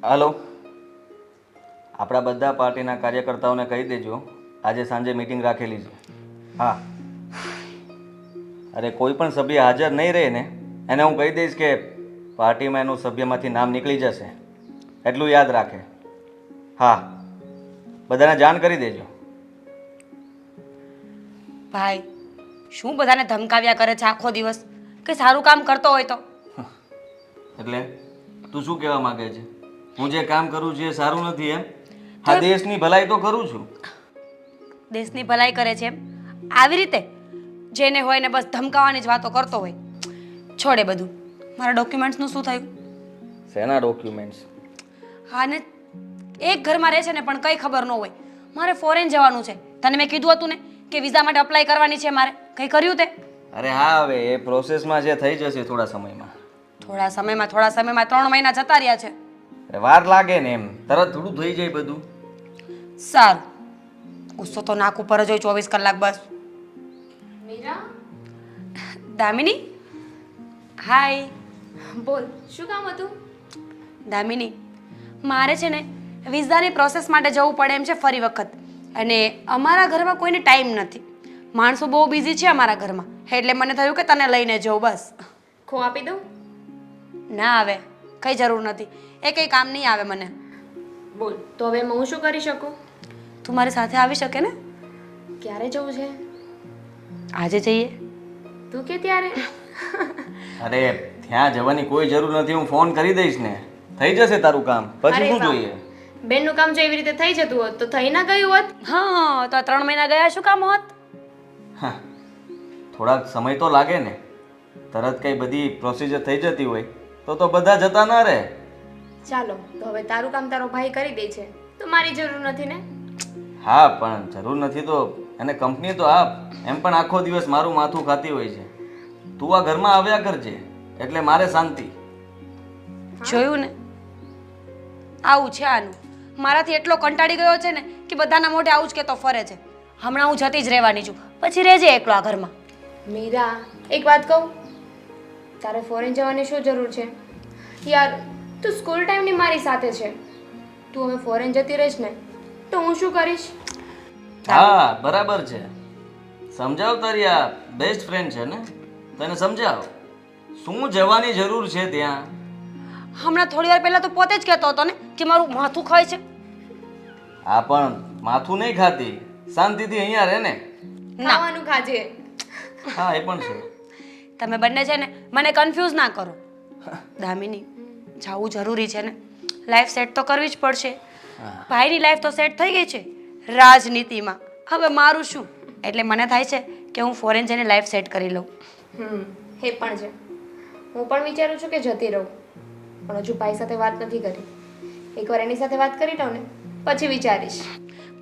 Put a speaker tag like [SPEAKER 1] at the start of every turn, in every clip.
[SPEAKER 1] હાલો, આપણા બધા પાર્ટીના કાર્યકર્તાઓને કહી દેજો આજે સાંજે મીટિંગ રાખેલી છે. હા, અરે કોઈ પણ સભ્ય હાજર નહીં રહે ને એને હું કહી દઈશ કે પાર્ટીમાં એનું સભ્યમાંથી નામ નીકળી જશે. એટલું યાદ રાખે. હા, બધાને જાણ કરી દેજો.
[SPEAKER 2] ભાઈ, શું બધાને ધમકાવ્યા કરે છે આખો દિવસ? કે સારું કામ કરતો હોય તો?
[SPEAKER 1] એટલે તું શું કહેવા માંગે છે? હું જે કામ કરું છું એ સારું નથી એમ? હા, દેશની ભલાઈ તો કરું છું.
[SPEAKER 2] દેશની ભલાઈ કરે છે એમ? આવી રીતે જેને હોય ને બસ ધમકાવવાની જ વાતો કરતો હોય. છોડે બધું. મારા ડોક્યુમેન્ટ્સનું શું થયું?
[SPEAKER 1] શેના ડોક્યુમેન્ટ્સ?
[SPEAKER 2] હા ને, એક ઘરમાં રહે છે ને પણ કંઈ ખબર ન હોય. મારે ફોરેન જવાનું છે. તને મેં કીધું હતું ને કે વિઝા માટે અપ્લાય કરવાની છે મારે. કંઈ કર્યું તે?
[SPEAKER 1] અરે હા, હવે એ પ્રોસેસમાં જે થઈ જશે થોડા સમયમાં.
[SPEAKER 2] થોડા સમયમાં 3 મહિના જતા રહ્યા છે.
[SPEAKER 1] અરે વાર લાગે ને એમ, તરત થોડું થઈ જાય બધું.
[SPEAKER 2] સારું, ગુસ્સો તો નાક ઉપર જ હોય 24 કલાક બસ.
[SPEAKER 3] મીરા,
[SPEAKER 2] દામિની, હાય.
[SPEAKER 3] બોલ શું કામ હતું?
[SPEAKER 2] દામિની, મારે છે ને વિઝાની પ્રોસેસ માટે જવું પડે એમ છે ફરી વખત. અને અમારા ઘરમાં કોઈને ટાઈમ નથી. માણસો બહુ બિઝી છે અમારા ઘરમાં, એટલે મને થયું કે તને લઈને જવું બસ.
[SPEAKER 3] ખો આપી દઉં?
[SPEAKER 2] ના આવે, કંઈ જરૂર નથી. એ કંઈ કામ નહીં આવે મને.
[SPEAKER 3] બોલ તો હવે હું શું કરી શકું?
[SPEAKER 2] તું મારી સાથે આવી શકે ને?
[SPEAKER 3] ક્યારે જવું છે?
[SPEAKER 2] આજે જઈએ?
[SPEAKER 3] તું કે ત્યારે?
[SPEAKER 1] અરે ત્યાં જવાની કોઈ જરૂર નથી, હું ફોન કરી દઈશ ને, થઈ જશે તારું કામ. પછી
[SPEAKER 3] અરે
[SPEAKER 1] શું
[SPEAKER 3] વાહ.
[SPEAKER 1] જોઈએ?
[SPEAKER 3] બેનનું કામ જો એવી રીતે થઈ જતું હોત તો થઈ ના ગયું હોત.
[SPEAKER 2] હા, તો 3 મહિના ગયા શું કામ હોત?
[SPEAKER 1] હા, થોડાક સમય તો લાગે ને. તરત કઈ બધી પ્રોસિજર થઈ જતી હોય તો બધા જતા ના રહે.
[SPEAKER 3] ચાલો તો હવે તારું કામ તારો ભાઈ કરી દે છે તો મારી જરૂર નથી ને?
[SPEAKER 1] હા, પણ જરૂર નથી તો એને કંપની તો આપ. એમ પણ આખો દિવસ મારું માથું ખાતી હોય છે. તું આ ઘરમાં આવ્યા કરજે એટલે મારે શાંતિ.
[SPEAKER 2] જોયું ને, આવું છે આનું. મારાથી એટલો કંટાળી ગયો છે ને કે બધાના મોઢે આવું જ કહેતો ફરે છે. હમણાં હું જતી જ રહેવાની છું, પછી રહેજે એકલો આ ઘરમાં.
[SPEAKER 3] મીરા, એક વાત કહું, તારે ફોરેન જવાની શું જરૂર છે યાર? તું સ્કૂલ ટાઈમની મારી સાથે છે. તું હવે ફોરેન જતી રહીશ ને તો હું શું કરીશ?
[SPEAKER 1] હા, બરાબર છે. સમજાવ, તારી આ બેસ્ટ ફ્રેન્ડ છે ને, તને સમજાવ શું જવાની જરૂર છે ત્યાં.
[SPEAKER 2] હમણાં થોડી વાર પહેલા તો પોતે જ કહેતો હતો ને કે મારું માથું ખાય છે.
[SPEAKER 1] આ પણ માથું નહીં ખાતી, શાંતિથી અહીંયા રહે ને.
[SPEAKER 3] ખાવાનું ખાજે.
[SPEAKER 1] હા, એ પણ છે.
[SPEAKER 2] તમે બંને છે ને મને કન્ફ્યુઝ ના કરો. દામિની, જવું જરૂરી છે ને, લાઈફ સેટ તો કરવી જ પડશે. ભાઈની લાઈફ તો સેટ થઈ ગઈ છે રાજનીતિમાં. હવે મારું શું? એટલે મને થાય છે કે હું ફોરેન જઈને લાઈફ સેટ કરી લઉં.
[SPEAKER 3] એ પણ છે. હું પણ વિચારું છું કે જતી રહું, પણ હજુ ભાઈ સાથે વાત નથી કરી. એકવાર એની સાથે વાત કરી લઉં ને પછી વિચારીશ.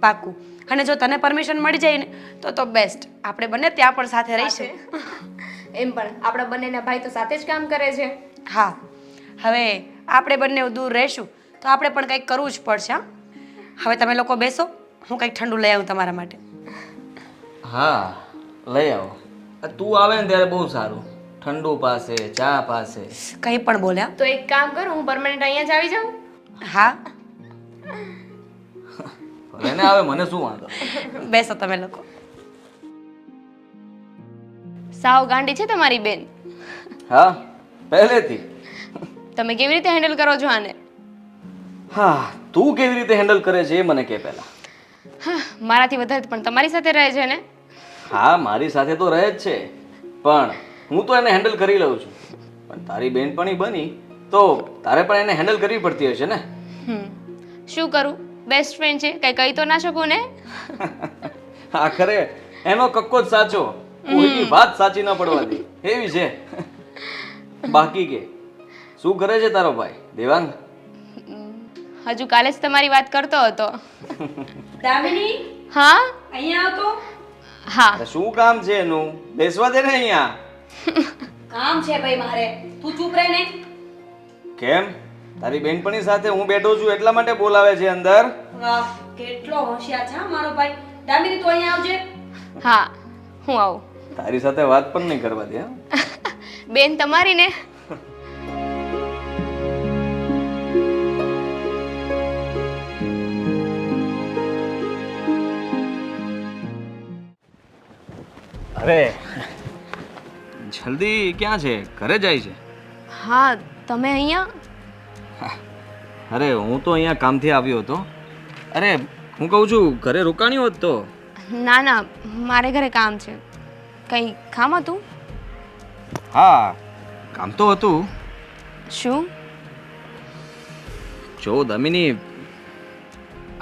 [SPEAKER 2] પાક્કું. અને જો તને પરમિશન મળી જાય ને તો બેસ્ટ. આપણે બંને ત્યાં પણ સાથે રહીશું.
[SPEAKER 3] એમ પણ આપણા બંનેના ભાઈ તો સાથે જ કામ કરે છે.
[SPEAKER 2] હા, હવે આપણે બંને દૂર રહીશું તો આપણે પણ કંઈક કરવું જ પડશે. હા, હવે તમે લોકો બેસો, હું કંઈક ઠંડુ લઈ આવું તમારા માટે.
[SPEAKER 1] હા, લઈ આવો. તું આવે ને ત્યારે બહુ સારું. ઠંડુ પાસે, ચા પાસે.
[SPEAKER 2] કંઈ પણ બોલ્યા?
[SPEAKER 3] તો એક કામ કરું, હું પરમાનન્ટ અહીંયા જ આવી જાઉં.
[SPEAKER 2] હા,
[SPEAKER 1] એને આવે, મને શું વાંધો.
[SPEAKER 2] બેસો તમે લોકો.
[SPEAKER 3] સાવ ગાંડી છે તમારી બેન.
[SPEAKER 1] હા, પહેલેથી.
[SPEAKER 3] તમે કેવી રીતે હેન્ડલ કરો છો આને?
[SPEAKER 1] હા, તું કેવી રીતે હેન્ડલ કરે છે એ મને કહે પહેલા.
[SPEAKER 3] મારાથી વધારે પણ તમારી સાથે રહે છે ને?
[SPEAKER 1] હા, મારી સાથે તો રહે જ છે, પણ હું તો એને હેન્ડલ કરી લઉં છું. પણ તારી બેનપણી બની તો તારે પણ એને હેન્ડલ કરવી પડતી હશે ને.
[SPEAKER 3] શું કરું, બેસ્ટ ફ્રેન્ડ છે, કઈ કહી તો ના શકું ને?
[SPEAKER 1] આખરે એનો કક્કો જ સાચો, કોઈની વાત સાચી ન પડવા દે એવી છે. બાકી કે શું કરે છે તારો ભાઈ દેવાંગ?
[SPEAKER 3] હજુ કાલે જ તમારી વાત કરતો હતો.
[SPEAKER 2] દામિની,
[SPEAKER 3] હા
[SPEAKER 2] અહીંયા આવ તો.
[SPEAKER 3] હા.
[SPEAKER 1] અરે શું કામ છે એનું? બેસવા દે ને અહીંયા.
[SPEAKER 2] કામ છે ભાઈ મારે, તું ચૂપ રહે ને.
[SPEAKER 1] કેમ? તારી બેનપણી સાથે હું બેઠો છું એટલા માટે બોલાવે છે અંદર.
[SPEAKER 2] વાહ, કેટલો હોશિયાર છે હા મારો ભાઈ. દામિની, તું અહીંયા આવજે.
[SPEAKER 3] હા, હું આવું.
[SPEAKER 1] તારી સાથે વાત પણ નહીં કરવા દે.
[SPEAKER 3] બેન તમારી ને.
[SPEAKER 1] અરે જલ્દી ક્યાં છે? ઘરે જાય છે?
[SPEAKER 3] હા તમે અહીંયા?
[SPEAKER 1] અરે હું તો અહીંયા કામથી આવ્યો હતો. અરે હું કહું છું ઘરે રોકાણી હોત તો.
[SPEAKER 3] ના ના, મારે ઘરે કામ છે. કંઈ કામ હતું?
[SPEAKER 1] હા કામ તો હતું.
[SPEAKER 3] શું?
[SPEAKER 1] જો દામિની,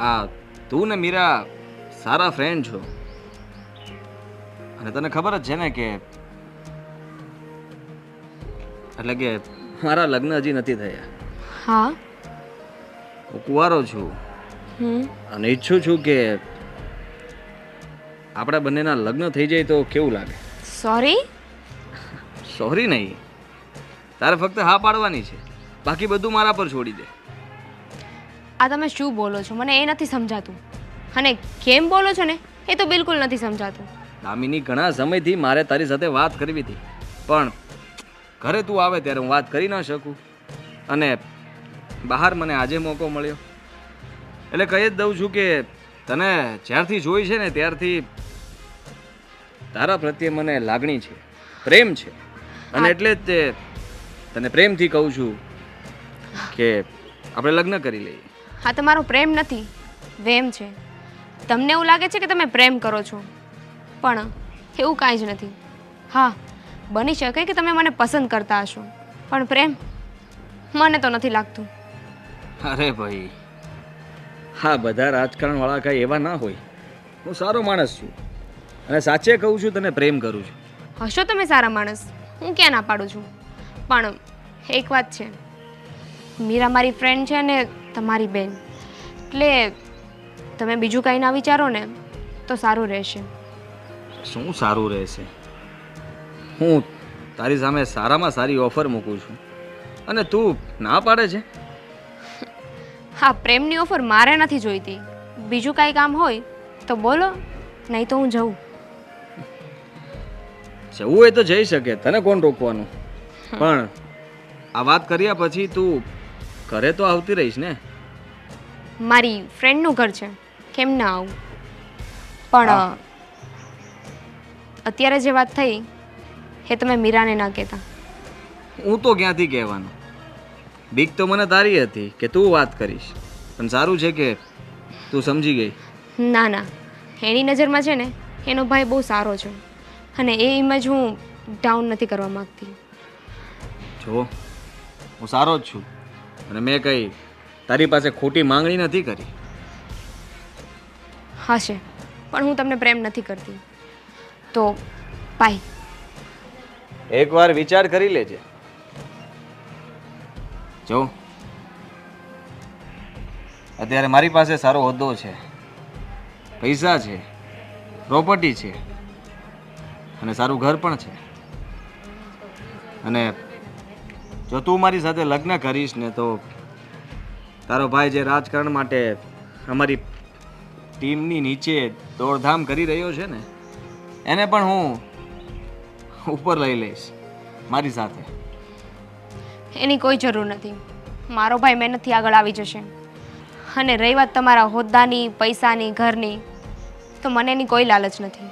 [SPEAKER 1] આ તું ને મીરા સારા ફ્રેન્ડ છો અને તને ખબર જ છે ને કે એટલે કે મારા લગ્ન હજી નથી થયા.
[SPEAKER 3] હા.
[SPEAKER 1] હું કુંવારો છું અને ઈચ્છું છું કે આપણા બંનેના લગ્ન થઈ જાય તો કેવું લાગે?
[SPEAKER 3] સોરી.
[SPEAKER 1] સોરી નહીં, તારે ફક્ત હા પાડવાની છે, બાકી બધું મારા પર છોડી દે.
[SPEAKER 3] આ તમે શું બોલો છો? મને એ નથી સમજાતું. અને કેમ બોલો છો ને એ તો બિલકુલ નથી સમજાતું.
[SPEAKER 1] દામિની, ઘણા સમયથી મારે તારી સાથે વાત કરવી હતી, પણ ઘરે તું આવે ત્યારે હું વાત કરી ન શકું અને બહાર મને આજે મોકો મળ્યો એટલે કહી જ દઉં છું કે તને જ્યારથી જોઈ છે ને ત્યારથી તારા પ્રત્યે મને લાગણી છે, પ્રેમ છે અને એટલે જ તે તને પ્રેમથી કહું છું કે આપણે લગ્ન કરી લઈએ.
[SPEAKER 3] હા, તમારો પ્રેમ નથી, વેમ છે. તમને એવું લાગે છે કે તમે પ્રેમ કરો છો, પણ એવું કાંઈ જ નથી. હા, બની શકે કે તમે મને પસંદ કરતા હશો, પણ પ્રેમ મને તો નથી લાગતું.
[SPEAKER 1] અરે ભાઈ, હા બધા રાજકારણવાળા કાંઈ એવા ના હોય. હું સારો માણસ છું અને સાચે કહું છું, તને પ્રેમ કરું છું.
[SPEAKER 3] હશો તમે સારા માણસ, હું ક્યાં ના પાડું છું, પણ એક વાત છે, મીરા મારી ફ્રેન્ડ છે ને તમારી બેન, એટલે તમે બીજું કાંઈ ના વિચારો ને તો સારું રહેશે.
[SPEAKER 1] શું સારું રહેશે? હું તારી સામે સારામાં સારી ઓફર મૂકું છું અને તું ના પાડે છે.
[SPEAKER 3] હા, પ્રેમની ઓફર મારે નથી જોઈતી. બીજું કાંઈ કામ હોય તો બોલો, નહીં તો હું જઉં.
[SPEAKER 1] જવું હોય તો જઈ શકે, તને કોણ રોકવાનું? પણ આ વાત કર્યા પછી તું ઘરે તો આવતી રહીશ ને?
[SPEAKER 3] મારી ફ્રેન્ડનું ઘર છે, કેમ ના આવું? પણ અત્યારે જે વાત થઈ એ તમે મીરાને ના કહેતા.
[SPEAKER 1] હું તો ક્યાંથી કહેવાનો? બીક તો મને તારી હતી કે તું વાત કરીશ, પણ સારું છે કે તું સમજી ગઈ.
[SPEAKER 3] ના ના, એની નજરમાં છે ને એનો ભાઈ બહુ સારો છે અને એ ઇમેજ હું ડાઉન નથી કરવા માગતી.
[SPEAKER 1] જો હું સારો જ છું અને મેં કંઈ તારી પાસે ખોટી માંગણી નથી કરી.
[SPEAKER 3] હશે, પણ હું તમને પ્રેમ નથી કરતી. તો બાય.
[SPEAKER 1] એકવાર વિચાર કરી લેજે. જો અત્યારે મારી પાસે સારો હોદ્દો છે, પૈસા છે, પ્રોપર્ટી છે અને સારું ઘર પણ છે અને જો તું મારી સાથે લગ્ન કરીશ ને તો તારો ભાઈ જે રાજકારણ માટે અમારી ટીમની નીચે દોડધામ કરી રહ્યો છે ને એને પણ હું ઉપર લઈ લઈશ મારી સાથે.
[SPEAKER 3] એની કોઈ જરૂર નથી. મારો ભાઈ મહેનતથી આગળ આવી જશે. અને રહી વાત તમારા હોદ્દાની, પૈસાની, ઘરની, તો મને એની કોઈ લાલચ નથી.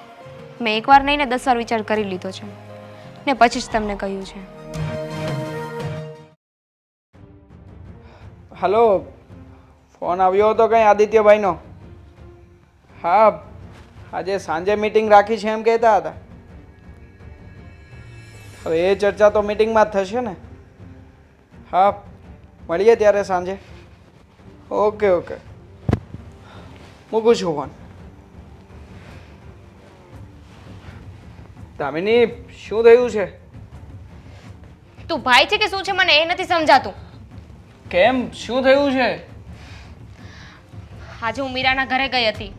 [SPEAKER 3] મેં એકવાર નહીં ને 10 વાર વિચાર કરી લીધો છે ને પછી જ તમને કહ્યું છે.
[SPEAKER 4] હલો, ફોન આવ્યો હતો કંઈ આદિત્યભાઈનો? હા, આજે સાંજે મીટિંગ રાખી છે એમ કહેતા હતા. હવે એ ચર્ચા તો મીટિંગમાં જ થશે ને. હા, મળીએ ત્યારે સાંજે. ઓકે ઓકે, મૂકું છું ફોન. દામિની, શું થયું છે?
[SPEAKER 3] તું ભાઈ છે કે શું છે મને એ નથી સમજાતું.
[SPEAKER 4] કેમ, શું થયું છે?
[SPEAKER 3] આજે હું મીરાના ઘરે ગઈ હતી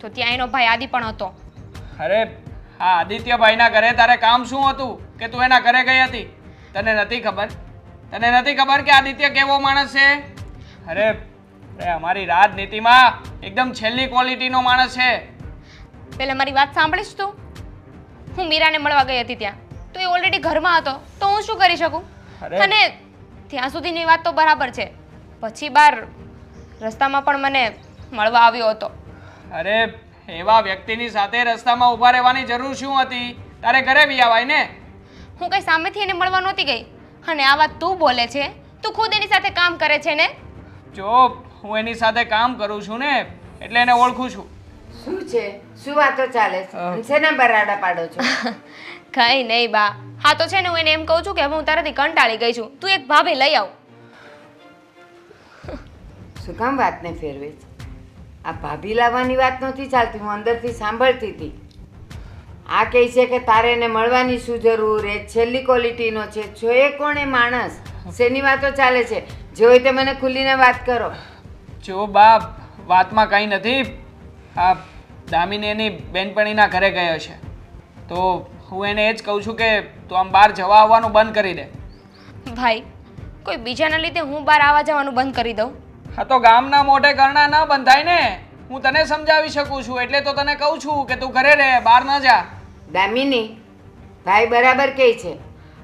[SPEAKER 3] તો ત્યાં એનો ભાઈ આદિ પણ હતો.
[SPEAKER 4] અરે હા, આદિત્યભાઈના ઘરે તારે કામ શું હતું કે તું એના ઘરે ગઈ હતી? તને નથી ખબર? તને નથી ખબર કે આદિત્ય કેવો માણસ છે? અરે અમારી રાજનીતિમાં એકદમ છેલ્લી ક્વોલિટીનો માણસ છે.
[SPEAKER 3] પહેલા મારી વાત સાંભળીશ તું? હું મીરાને મળવા ગઈ હતી ત્યાં તો એ ઓલરેડી ઘરમાં હતો, તો હું શું કરી શકું? અને ત્યાં સુધીની વાત તો બરાબર છે, પછી બહાર રસ્તામાં પણ મને મળવા આવ્યો હતો.
[SPEAKER 4] અરે એવા વ્યક્તિની સાથે રસ્તામાં ઊભા રહેવાની જરૂર શું હતી? તારે ઘરે બી આવાય ને.
[SPEAKER 3] હું કઈ સામેથી એને મળવા નહોતી ગઈ. અને આ વાત તું બોલે છે? તું ખુદ એની સાથે કામ કરે છે ને?
[SPEAKER 4] જો હું એની સાથે કામ કરું છું ને એટલે એને ઓળખું છું.
[SPEAKER 5] શું છે? શું વાતો ચાલે છે? અને શેના બરાડા પાડો છો?
[SPEAKER 3] કઈ નહીં બા. હા તો છે ને હું એને એમ કહું છું કે હવે હું તારાથી કંટાળી ગઈ છું. તું એક ભાભી લઈ આવ.
[SPEAKER 5] શું કામ વાતને ફેરવે છે? આ ભાભી લાવવાની વાત નહોતી ચાલતી, હું અંદરથી સાંભળતી હતી. આ કહે છે કે તારે એને મળવાની શું જરૂર? એ છેલ્લી ક્વોલિટીનો છે. જો એ કોણ એ માણસ? શેની વાતો ચાલે છે? જે હોય તે મને ખુલીને વાત કરો.
[SPEAKER 4] જો બાપ, વાતમાં કંઈ નથી. આ દામિની એની બેનપણીના ઘરે ગયો છે તો હું એને એ જ કહું છું કે તું આમ બહાર જવા આવવાનું બંધ કરી દે.
[SPEAKER 3] ભાઈ, કોઈ બીજાના લીધે હું બહાર આવવા જવાનું બંધ કરી દઉં?
[SPEAKER 4] હા તો ગામના મોઢે કરણા ન બંધાય ને. હું તને સમજાવી શકું છું એટલે તો તને કહું છું કે તું ઘરે રહે, બહાર ન જા.
[SPEAKER 5] દામિની, ભાઈ બરાબર કહે છે.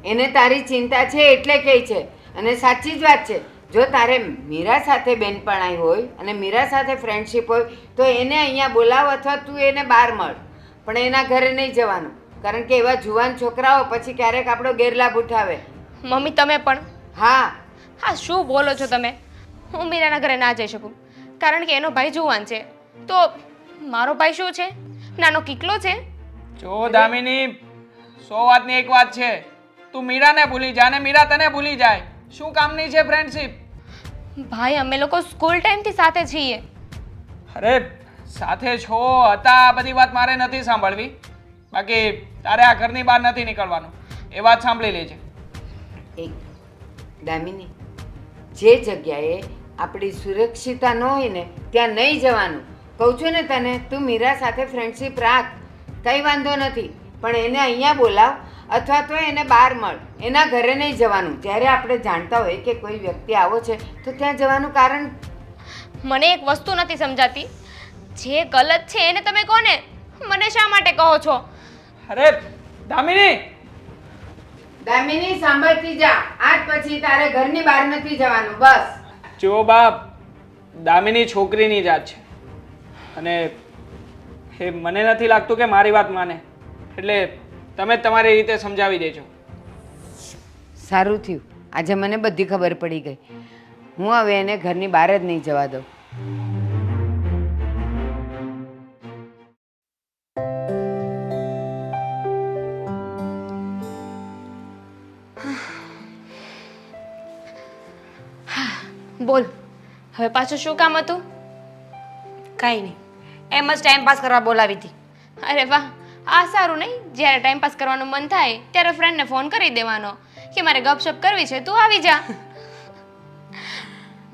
[SPEAKER 5] એને તારી ચિંતા છે એટલે કહે છે. અને સાચી જ વાત છે. જો તારે મીરા સાથે બેનપણાઈ હોય અને મીરા સાથે ફ્રેન્ડશિપ હોય તો એને અહીંયા બોલાવ અથવા તું એને બહાર મળ, પણ એના ઘરે નહીં જવાનું. કારણ કે એવા જુવાન છોકરાઓ પછી ક્યારેક આપણો ગેરલાભ ઉઠાવે.
[SPEAKER 3] મમ્મી તમે પણ.
[SPEAKER 5] હા,
[SPEAKER 3] હા શું બોલો છો તમે? હું મીરાના ઘરે ના જઈ શકું કારણ કે એનો ભાઈ જુવાન છે. તો મારો ભાઈ શું છે? નાનો કિકલો છે.
[SPEAKER 4] જો દામિની, 100 વાતની એક વાત છે. તું મીરાને ભૂલી જા ને મીરા તને ભૂલી જાય. શું કામની છે ફ્રેન્ડશિપ?
[SPEAKER 3] ભાઈ અમે લોકો સ્કૂલ ટાઈમથી સાથે છીએ.
[SPEAKER 4] અરે સાથે છો હતા, આ બધી વાત મારે નથી સાંભળવી. બાકી તારે આ ઘરની બહાર નથી નીકળવાનું, એ વાત સાંભળી લેજે.
[SPEAKER 5] એક દામિની, જે જગ્યાએ આપણી સુરક્ષિતા ન હોય ને ત્યાં નહીં જવાનું. કહું છું ને તને, તું મીરા સાથે ફ્રેન્ડશિપ રાખ, કંઈ વાંધો નથી. પણ એને અહીંયા બોલાવ અથવા તો એને બહાર મળ. એના ઘરે નહીં જવાનું. જ્યારે આપણે જાણતા હોય કે કોઈ વ્યક્તિ આવો છે તો ત્યાં જવાનું કારણ.
[SPEAKER 3] મને એક વસ્તુ નથી સમજાતી. જે ગલત છે એને તમે કોને મને શા માટે કહો છો?
[SPEAKER 4] અરે દામિની,
[SPEAKER 5] દામિની સાંભળતી જા. આજ પછી તારે ઘરની બહાર નથી જવાનું, બસ.
[SPEAKER 4] જો બાપ, દામિની છોકરીની જાત છે અને એ મને નથી લાગતું કે મારી વાત માને. એટલે તમે તમારી રીતે સમજાવી દેજો.
[SPEAKER 5] સારું થયું, આજે મને બધી ખબર પડી ગઈ. હું હવે એને ઘરની બહાર જ નહીં જવા દઉં.
[SPEAKER 3] બોલ, હવે પાછું શું કામ હતું?
[SPEAKER 2] કાંઈ નહીં, એમ જ ટાઈમ પાસ કરવા બોલાવી હતી.
[SPEAKER 3] અરે વાહ, આ સારું નહીં? જ્યારે ટાઈમ પાસ કરવાનું મન થાય ત્યારે ફ્રેન્ડને ફોન કરી દેવાનો કે મારે ગપશપ કરવી છે, તું આવી જા.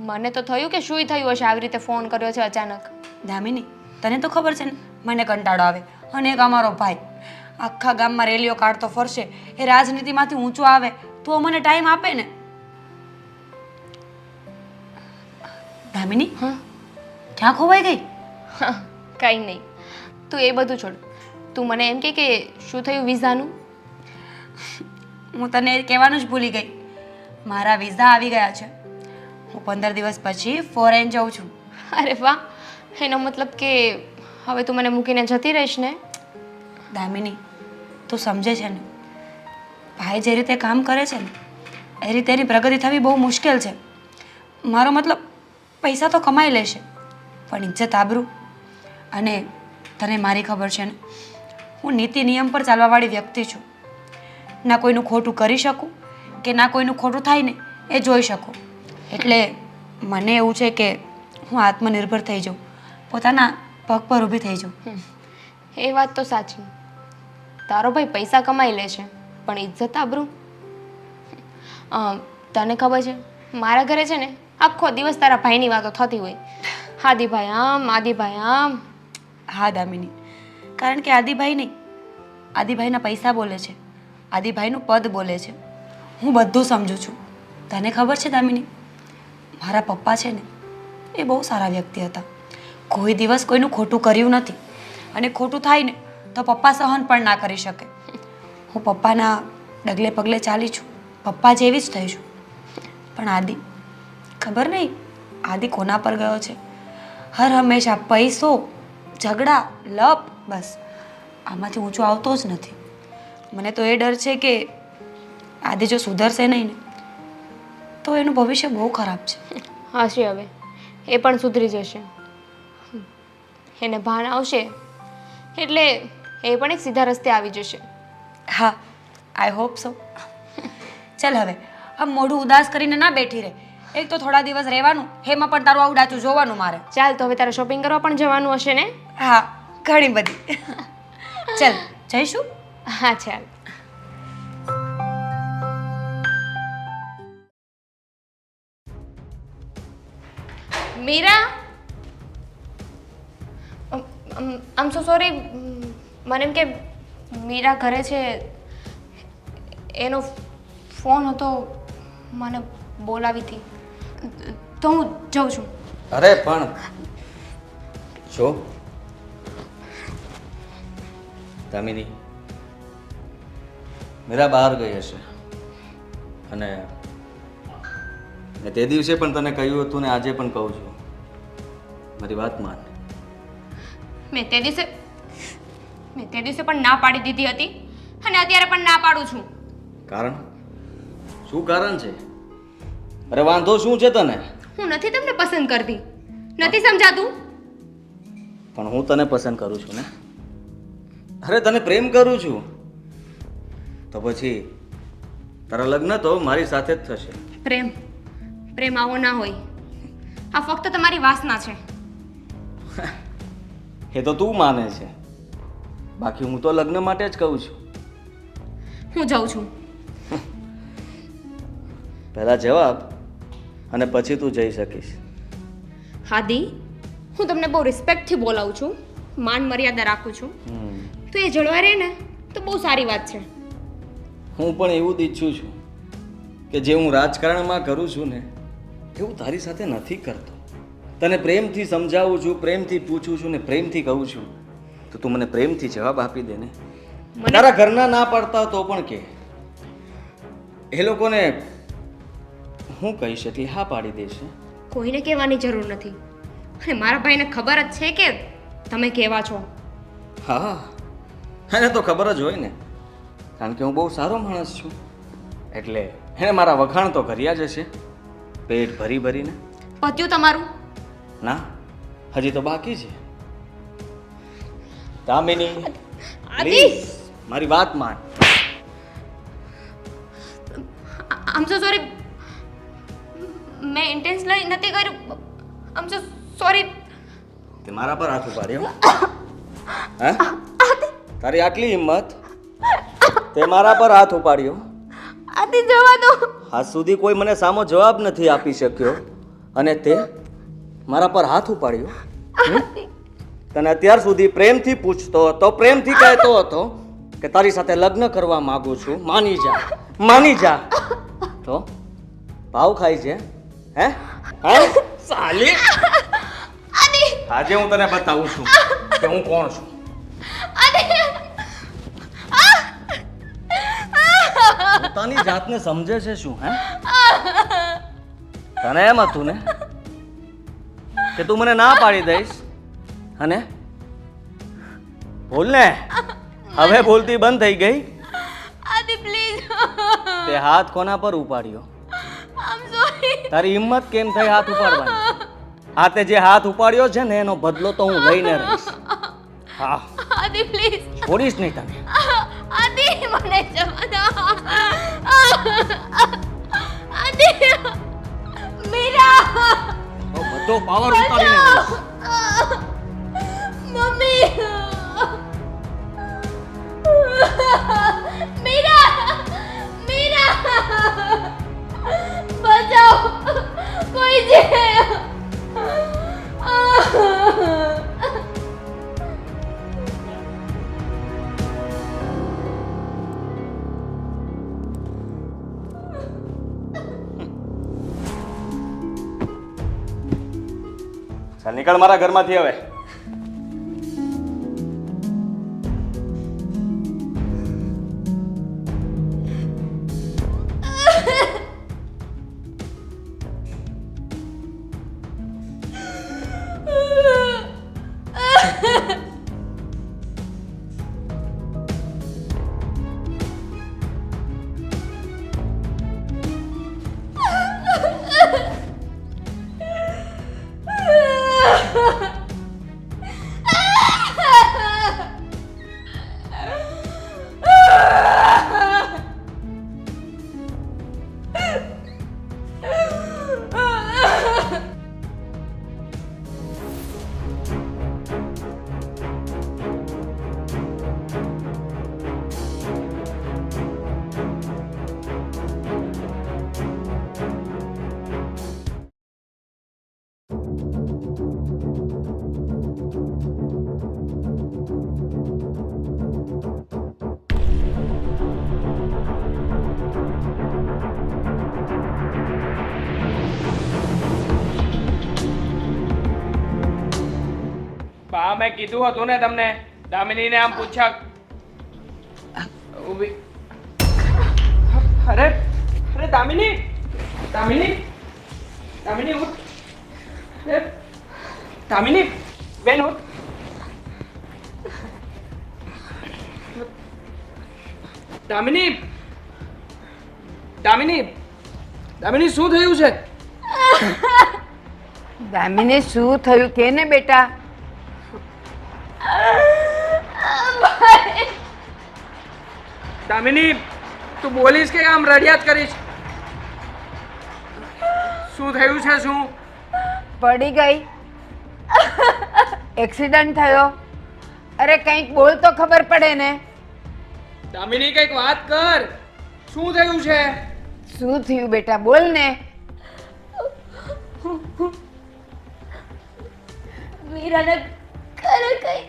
[SPEAKER 3] મને તો થયું કે શું થયું હશે આવી રીતે ફોન કર્યો છે અચાનક.
[SPEAKER 2] દામિની, તને તો ખબર છે ને મને કંટાળો આવે. અને એક અમારો ભાઈ આખા ગામમાં રેલીઓ કાઢતો ફરશે, એ રાજનીતિમાંથી ઊંચો આવે તો મને ટાઈમ આપે ને. દામિની,
[SPEAKER 3] હા
[SPEAKER 2] ક્યાં ખોવાઈ ગઈ?
[SPEAKER 3] કંઈ નહીં, તું એ બધું છોડ. તું મને એમ કે શું થયું વિઝાનું?
[SPEAKER 2] હું તને એ કહેવાનું જ ભૂલી ગઈ. મારા વિઝા આવી ગયા છે. હું 15 દિવસ પછી ફોરેન જાઉં છું.
[SPEAKER 3] અરે વાહ, એનો મતલબ કે હવે તું મને મૂકીને જતી રહીશ ને?
[SPEAKER 2] દામિની, તું સમજે છે ને, ભાઈ જે રીતે કામ કરે છે ને એ રીતે એની પ્રગતિ થવી બહુ મુશ્કેલ છે. મારો મતલબ પૈસા તો કમાઈ લેશે પણ ઇજ્જત આબરૂ અને તને મારી ખબર છે ને, હું નીતિ નિયમ પર ચાલવાવાળી વ્યક્તિ છું. ના કોઈનું ખોટું કરી શકું કે ના કોઈનું ખોટું થાય ને એ જોઈ શકું. એટલે મને એવું છે કે હું આત્મનિર્ભર થઈ જાઉં, પોતાના પગ પર ઊભી થઈ જાઉં.
[SPEAKER 3] એ વાત તો સાચી. તારો ભાઈ પૈસા કમાઈ લે છે પણ ઇજ્જત આબરૂ? તને ખબર છે મારા ઘરે છે ને આખો દિવસ તારા ભાઈની વાતો થતી હોય. આદિભાઈ આમ, આદિભાઈ આમ.
[SPEAKER 2] હા દામિની, કારણ કે આદિભાઈ નહીં, આદિભાઈના પૈસા બોલે છે, આદિભાઈનું પદ બોલે છે. હું બધું સમજુ છું. તને ખબર છે દામિની, મારા પપ્પા છે ને એ બહુ સારા વ્યક્તિ હતા. કોઈ દિવસ કોઈનું ખોટું કર્યું નથી અને ખોટું થાય ને તો પપ્પા સહન પણ ના કરી શકે. હું પપ્પાના ડગલે પગલે ચાલી છું, પપ્પા જેવી જ થઈ છું. પણ આદિ, ખબર નહીં આદિ કોના પર ગયો છે. હર હંમેશા પૈસો ઝઘડા લપ બસ આમાંથી ઊંચો આવતો જ નથી. મને તો એ ડર છે કે આદિ જો સુધરશે નહીં ને તો એનું ભવિષ્ય બહુ ખરાબ છે.
[SPEAKER 3] હશે હવે એ પણ સુધરી જશે. એને ભાન આવશે એટલે એ પણ એક સીધા રસ્તે આવી જશે.
[SPEAKER 2] હા આઈ હોપ સો. ચાલ હવે આમ મોઢું ઉદાસ કરીને ના બેઠી રહે. એક તો થોડા દિવસ રહેવાનું, એમાં પણ તારું આવું ડાચું જોવાનું મારે.
[SPEAKER 3] ચાલ તો હવે તારે શોપિંગ કરવા પણ જવાનું હશે ને?
[SPEAKER 2] હા ઘણી બધી. ચાલ જઈશું.
[SPEAKER 3] હા ચાલ. મીરા, આમ સો સોરી, મને એમ કે મીરા ઘરે છે, એનો ફોન હતો, મને બોલાવી હતી, તો હું જાઉં છું.
[SPEAKER 1] અરે પણ જો દામિની, મીરા બહાર ગઈ હશે અને મેં તે દિવસે પણ તને કહ્યું હતું ને આજે પણ કહું છું, મારી વાત માન.
[SPEAKER 3] મેં તે દિવસે પણ ના પાડી દીધી હતી અને અત્યારે પણ ના પાડું છું.
[SPEAKER 1] કારણ શું કારણ છે? અરે વાંધો શું છે તને?
[SPEAKER 3] હું નથી તમને પસંદ કરતી, નથી સમજાતું?
[SPEAKER 1] પણ હું તને પસંદ કરું છું ને. અરે તને પ્રેમ કરું છું તો પછી તારા લગ્ન તો મારી સાથે જ થશે.
[SPEAKER 3] પ્રેમ આવો ના હોય, આ ફક્ત તમારી વાસના છે.
[SPEAKER 1] એ તો તું માને છે, બાકી હું તો લગ્ન માટે જ કહું છું.
[SPEAKER 3] હું જાઉં છું.
[SPEAKER 1] પહેલા જવાબ અને પછી તું જઈ શકીશ.
[SPEAKER 3] હાદી, હું તમને બહુ રિસ્પેક્ટથી બોલાવું છું, માન મર્યાદા રાખું છું, તો એ જળવાઈ રહે ને તો બહુ સારી વાત છે.
[SPEAKER 1] હું પણ એવું જ ઈચ્છું છું કે જે હું રાજકારણમાં કરું છું ને એવું તારી સાથે નથી કરતો. તને પ્રેમથી સમજાવું છું, પ્રેમથી પૂછું છું ને પ્રેમથી કહું છું, તો તું મને પ્રેમથી જવાબ આપી દે ને. તારા ઘરના ના પાડતા તો પણ કે એ લોકોને હું કહીશ એટલે હા પાડી દેશે.
[SPEAKER 3] કોઈને કહેવાની જરૂર નથી, અને મારા ભાઈને ખબર જ છે કે તમે કેવા છો.
[SPEAKER 1] હા, એને તો ખબર જ હોય ને, કારણ કે હું બહુ સારો માણસ છું, એટલે એને મારા વખાણ તો કર્યા જ હશે પેટ ભરી ભરીને.
[SPEAKER 3] પત્યું તમારું?
[SPEAKER 1] ના, હજી તો બાકી છે. દામિની, પ્લીઝ મારી વાત માન.
[SPEAKER 3] આમ સો સોરી, મેં ઇન્ટેન્શનલી નથી કર્યું. આમ સો સોરી.
[SPEAKER 1] તે મારા પર હાથ ઉપાડ્યો? હે? તારી આટલી હિંમત? તે મારા પર હાથ ઉપાડ્યો?
[SPEAKER 3] આથી જવા દો.
[SPEAKER 1] આજ સુધી કોઈ મને સામો જવાબ નથી આપી શક્યો અને તે મારા પર હાથ ઉપાડ્યો? તને અત્યાર સુધી પ્રેમથી પૂછતો હતો, પ્રેમથી કહેતો હતો કે તારી સાથે લગ્ન કરવા માંગુ છું, માની જા, માની જા, તો ભાવ ખાય છે. હે હે સાલી, આજે હું તને બતાવું છું કે હું કોણ છું. પોતાની જાતને સમજે છે શું? હે, તને એમ હતું ને કે તું મને ના પાડી દઈશ અને બોલ ને, હવે બોલતી બંધ થઈ ગઈ.
[SPEAKER 3] આદિ પ્લીઝ.
[SPEAKER 1] તે હાથ કોના પર ઉપાડ્યો?
[SPEAKER 3] આમ સોરી.
[SPEAKER 1] તારી હિંમત કેમ થઈ હાથ ઉપાડવાની? આ તે જે હાથ ઉપાડ્યો છે ને એનો બદલો તો હું લઈને રહીશ. હા,
[SPEAKER 3] આદિ પ્લીઝ.
[SPEAKER 1] છોડીશ નહીં તને.
[SPEAKER 3] આદિ મને જવા દો. આદિ, મીરા,
[SPEAKER 1] તો બધો પાવર ઉતારીને લઈશ.
[SPEAKER 3] મમ્મી, મીરા, મીરા, બચાઓ, કોઈ છે?
[SPEAKER 1] ચાલ નીકળ મારા ઘરમાંથી હવે.
[SPEAKER 4] મેં કીધું હતું ને તમને, દામિનીને આમ પૂછ્યા. ઊભી. અરે અરે દામિની, દામિની, દામિની ઉઠ. એ, દામિની બેન ઉઠ. દામિની, દામિની, દામિની શું થયું છે?
[SPEAKER 5] દામિની શું થયું કે ને બેટા?
[SPEAKER 4] દામિની, તું બોલીશ કે આમ રડિયાત કરીશ? શું થયું છે? શું
[SPEAKER 5] પડી ગઈ? એક્સિડન્ટ થયો? અરે કંઈક બોલ તો ખબર પડે ને.
[SPEAKER 4] દામિની કંઈક વાત કર. શું થયું છે?
[SPEAKER 5] શું થયું બેટા, બોલ ને.
[SPEAKER 3] મીરાને ઘરે ગઈ.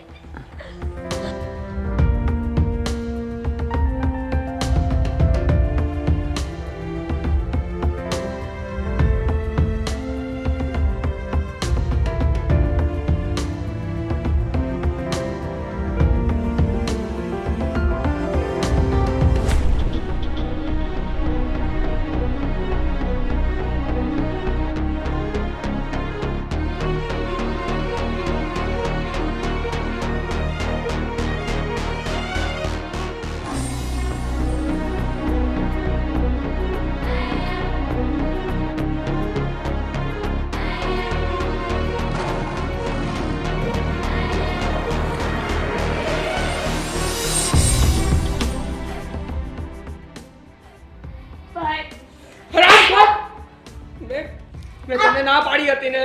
[SPEAKER 4] મેં તને ના પાડી હતી ને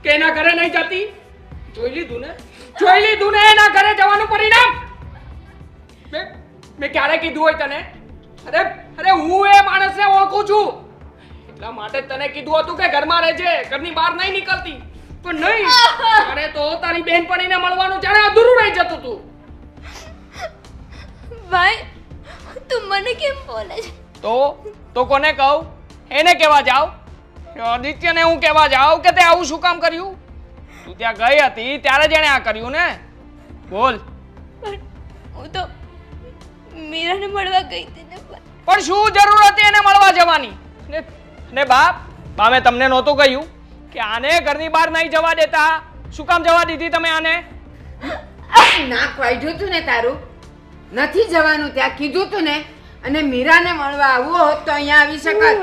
[SPEAKER 4] કે એના ઘરે નહીં જતી. જોઈ લીધું ને એના ઘરે જવાનું પરિણામ. મેં ક્યારે કીધું હોય તને? અરે હું એ માણસને ઓળખું છું, એટલા માટે જ તને કીધું હતું કે ઘરમાં રહેજે, ઘરની બહાર નહીં નીકળતી. પણ નહીં, અરે તો તારી બહેનપણીને મળવાનું જાણે અધૂરું રહી જતું તું.
[SPEAKER 3] ભાઈ, તું મને કેમ બોલે છે?
[SPEAKER 4] તો કોને કહું? એને કહેવા જાવ? આદિત્યને હું કહેવા જાવ કે તે આવું શું કામ કર્યું? તું ત્યાં ગઈ હતી ત્યારે જ એણે આ કર્યું ને? બોલ.
[SPEAKER 3] હું તો મીરાને મળવા ગઈ હતી ને.
[SPEAKER 4] પણ શું જરૂર હતી એને મળવા જવાની? ને બાપ મેં તમને નહોતું કહ્યું કે આને ઘરની બહાર નહીં જવા દેતા? શું કામ જવા દીધી તમે આને?
[SPEAKER 5] નાક વાઢ્યું તું ને તારું? નથી જવાનું, ત્યાં કીધું તું ને. અને મીરાને મળવા આવવું હોત તો અહીંયા આવી શકત.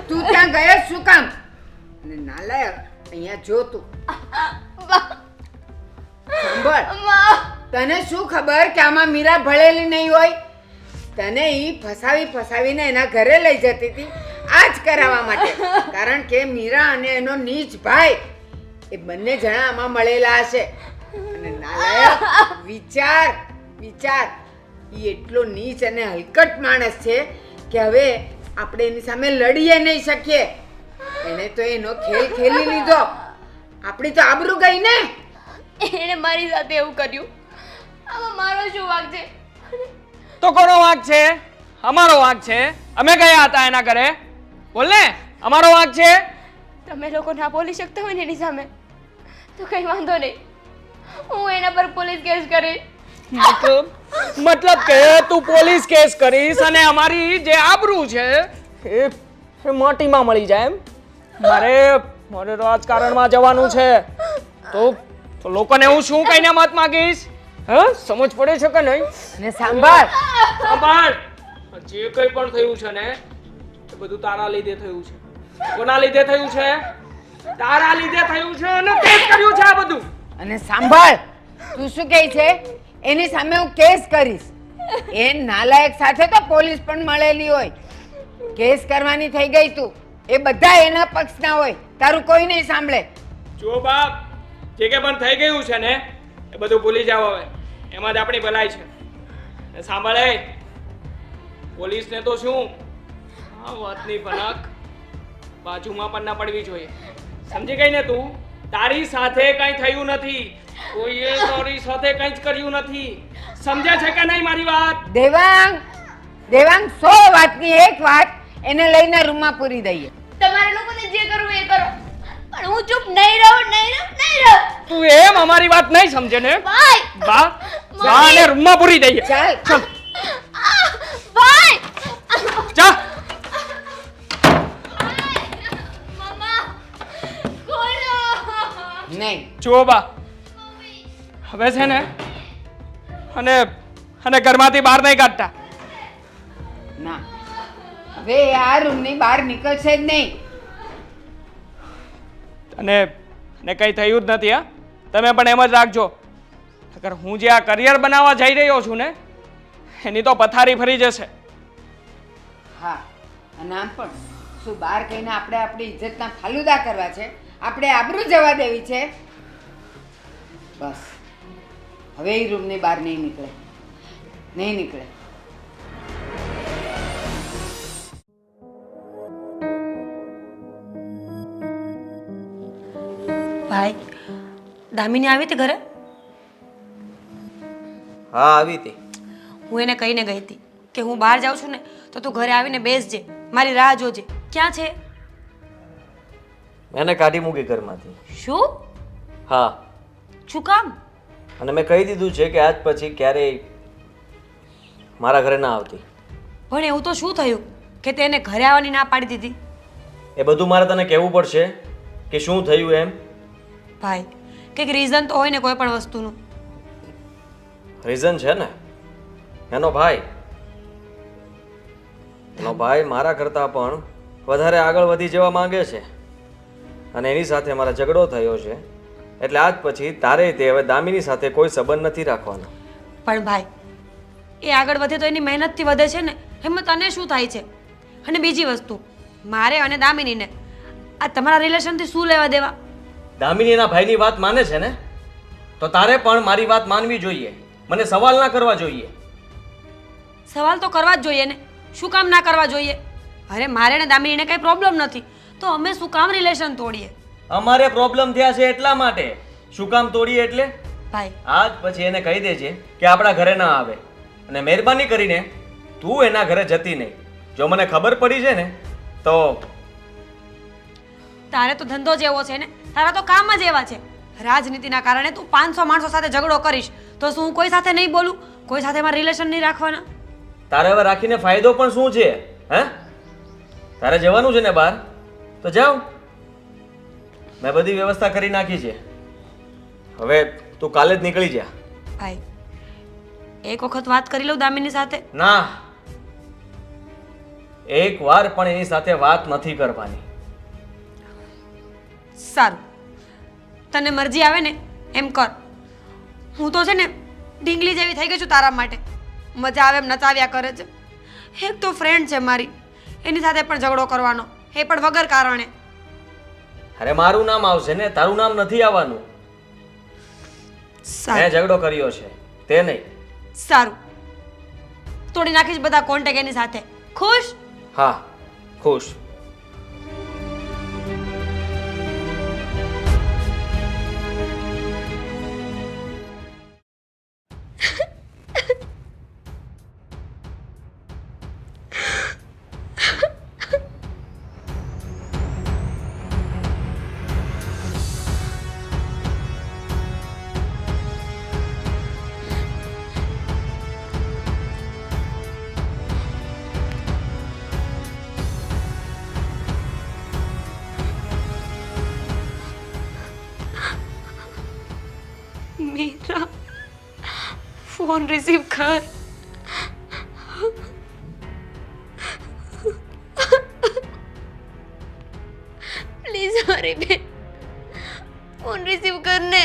[SPEAKER 5] તું ત્યાં ગયો શું કામ? અને નાલાયક, અહીંયા જો તું. સાંભળ, તને શું ખબર કે આમાં મીરા ભળેલી નહીં હોય? તને ઈ ફસાવીને એના ઘરે લઈ જતી હતી આ જ કરાવવા માટે. કારણ કે મીરા અને એનો નીચ ભાઈ એ બંને જણા આમાં મળેલા હશે. અને નાલાયક, વિચાર ઈ એટલો નીચ અને હલકટ માણસ છે કે હવે આપણે એની સામે લડીએ નહીં શકીએ. એને તો એનો ખેલ ખેલી લીધો, આપણી તો આબરૂ ગઈ ને.
[SPEAKER 3] એને મારી સાથે એવું કર્યું, આમાં મારો શું વાંક છે?
[SPEAKER 4] તો કોનો વાંક છે? અમારો વાંક છે. અમે ગયા હતા એના ઘરે. બોલ ને, અમારો વાંક છે.
[SPEAKER 3] તમે લોકો ના બોલી શકતા હોય ને એની સામે તો કઈ વાંધો નહીં, હું એના પર પોલીસ કેસ કરીશ.
[SPEAKER 4] મતલબ કે તું પોલીસ કેસ કરીશ અને અમારી જે આબરૂ છે એ માટીમાં મળી જાય એમ? મારે રાજકારણમાં જવાનું છે તો લોકોને હું શું કહીને મત માંગીશ? સમજ પડે છે કે નહીં?
[SPEAKER 5] અને સાંભળ,
[SPEAKER 4] જે કંઈ પણ થયું છે ને એ બધું તારા લીધે થયું છે. કોના લીધે થયું છે? તારા લીધે થયું છે અને તે જ કર્યું છે આ બધું.
[SPEAKER 5] અને સાંભળ, તું શું કહે છે? એની સામે હું કેસ કરીશ. એ નાલાયક સાથે તો પોલીસ પણ મળેલી હોય. કેસ કરવાની થઈ ગઈ તું. એ બધા એના પક્ષના હોય, તારું કોઈ નહીં સાંભળે.
[SPEAKER 4] જો બાપ, જે કે પણ થઈ ગયું છે ને એ બધું ભૂલી જાવ હવે. એમાં જ આપણી ભલાઈ છે. ને સાંભળે, પોલીસને તો શું આ વાતની ભનક બાજુમાં પણ ના પડવી જોઈએ. સમજી ગઈ ને તું? તારી સાથે કંઈ થયું નથી, કોઈએ તારી સાથે કંઈ જ કર્યું નથી. સમજે છે કે નહીં મારી વાત?
[SPEAKER 5] દેવાંગ, 100 વાતની એક વાત એને લઈને રૂમમાં પૂરી દઈએ.
[SPEAKER 3] તમારા લોકોને જે કરવું એ કરો, પણ હું ચૂપ નહીં રહું.
[SPEAKER 4] તું કેમ અમારી વાત નહીં સમજે ને બા બા અને રૂમમાં પૂરી દઈએ
[SPEAKER 5] ચાલ
[SPEAKER 3] ભાઈ
[SPEAKER 4] જા
[SPEAKER 5] નહીં
[SPEAKER 4] જુઓ બા હવે છે ને અને અને ઘરમાંથી બહાર નહીં કાઢતા
[SPEAKER 5] ના હવે એ આ રૂમની બહાર નીકળશે જ નહીં
[SPEAKER 4] અને ને કંઈ થયું જ નથી હા તમે પણ એમ જ રાખજો અગર હું જે આ કરિયર બનાવવા જઈ રહ્યો છું ને એની તો પથારી ફરી જશે
[SPEAKER 5] હા અને આમ પણ શું બહાર કહીને આપણે આપણી ઇજ્જતના ફાલુદા કરવા છે આપણે આબરૂ જવા દેવી છે બસ હવે એ રૂમની બહાર નહીં નીકળે નહીં નીકળે
[SPEAKER 2] ભાઈ દામિની આવી હતી ઘરે?
[SPEAKER 1] હા આવી હતી.
[SPEAKER 2] હું એને કહીને ગઈ હતી કે હું બહાર જાઉં છું ને તો તું ઘરે આવીને બેસજે, મારી રાહ જોજે. ક્યાં છે?
[SPEAKER 1] એને કાઢી મૂકી ઘરમાંથી.
[SPEAKER 2] શું?
[SPEAKER 1] હા,
[SPEAKER 2] શું કામ?
[SPEAKER 1] અને મેં કહી દીધું છે કે આજ પછી ક્યારેય મારા ઘરે ના આવતી.
[SPEAKER 2] પણ એવું તો શું થયું કે તેને ઘરે આવવાની ના પાડી દીધી?
[SPEAKER 1] એ બધું મારે તને કહેવું પડશે કે શું થયું એમ?
[SPEAKER 2] ભાઈ કંઈક રીઝન તો હોય ને કોઈ પણ વસ્તુનું.
[SPEAKER 1] રીઝન છે ને, એનો ભાઈ મારા કરતાં પણ વધારે આગળ વધી જવા માંગે છે અને એની સાથે મારા ઝઘડો થયો છે એટલે આજ પછી તારે તે હવે દામિની સાથે કોઈ સંબંધ નથી રાખવાનો.
[SPEAKER 2] પણ ભાઈ એ આગળ વધે તો એની મહેનતથી વધે છે ને, એમાં તને શું થાય છે? અને બીજી વસ્તુ, મારે અને દામિનીને આ તમારા રિલેશનથી શું લેવા દેવા?
[SPEAKER 1] દામિની એના ભાઈની વાત માને છે ને, તો તારે પણ મારી વાત માનવી જોઈએ, મને સવાલ ના કરવા જોઈએ.
[SPEAKER 2] સવાલ તો કરવા જ જોઈએ ને, શું કામ ના કરવા જોઈએ? અરે મારે ને દામિનીને કંઈ પ્રોબ્લેમ નથી તો અમે શું કામ રિલેશન તોડીએ?
[SPEAKER 1] અમારે પ્રોબ્લેમ થયા છે એટલા માટે. શું કામ તોડીએ એટલે?
[SPEAKER 2] ભાઈ
[SPEAKER 1] આજ પછી એને કહી દેજે કે આપણા ઘરે ના આવે અને મહેરબાની કરીને તું એના ઘરે જતી નહીં. જો મને ખબર પડી છે ને તો
[SPEAKER 2] તારે તો ધંધો જેવો છે ને, તારા તો કામ જ એવા છે. રાજનીતિના કારણે તું 500 માણસો સાથે ઝઘડો કરીશ તો શું હું કોઈ સાથે નહીં બોલું? કોઈ સાથે મારા રિલેશન નહીં રાખવાના?
[SPEAKER 1] તારે હવે રાખીને ફાયદો પણ શું છે? હે, તારે જવાનું છે ને બહાર તો જાઓ, મેં બધી વ્યવસ્થા કરી નાખી છે. હવે તું કાલે જ નીકળી જા.
[SPEAKER 2] ભાઈ એક વખત વાત કરી લઉં દામિની સાથે.
[SPEAKER 1] ના, એક વાર પણ એની સાથે વાત નથી કરવાની.
[SPEAKER 2] સારું, તને મરજી આવે ને એમ કર. હું તો છે ને ઢીંગલી જેવી થઈ ગઈ છું તારા માટે. મજા આવે એમ નચાવ્યા કરે છે. એક તો ફ્રેન્ડ છે મારી, એની સાથે પણ ઝઘડો કરવાનો, એ પણ વગર કારણે.
[SPEAKER 1] અરે મારું નામ આવશે ને, તારું નામ નથી આવવાનું. મેં
[SPEAKER 2] સારું
[SPEAKER 1] ઝઘડો કર્યો છે તે નહીં.
[SPEAKER 2] સારું, તોડી નાખીશ બધા કોન્ટેક્ટ એની સાથે. ખુશ?
[SPEAKER 1] હા, ખુશ.
[SPEAKER 2] મીરા, ફોન રિસીવ કર. પ્લીઝ મારી બેન, ફોન રિસીવ કર ને.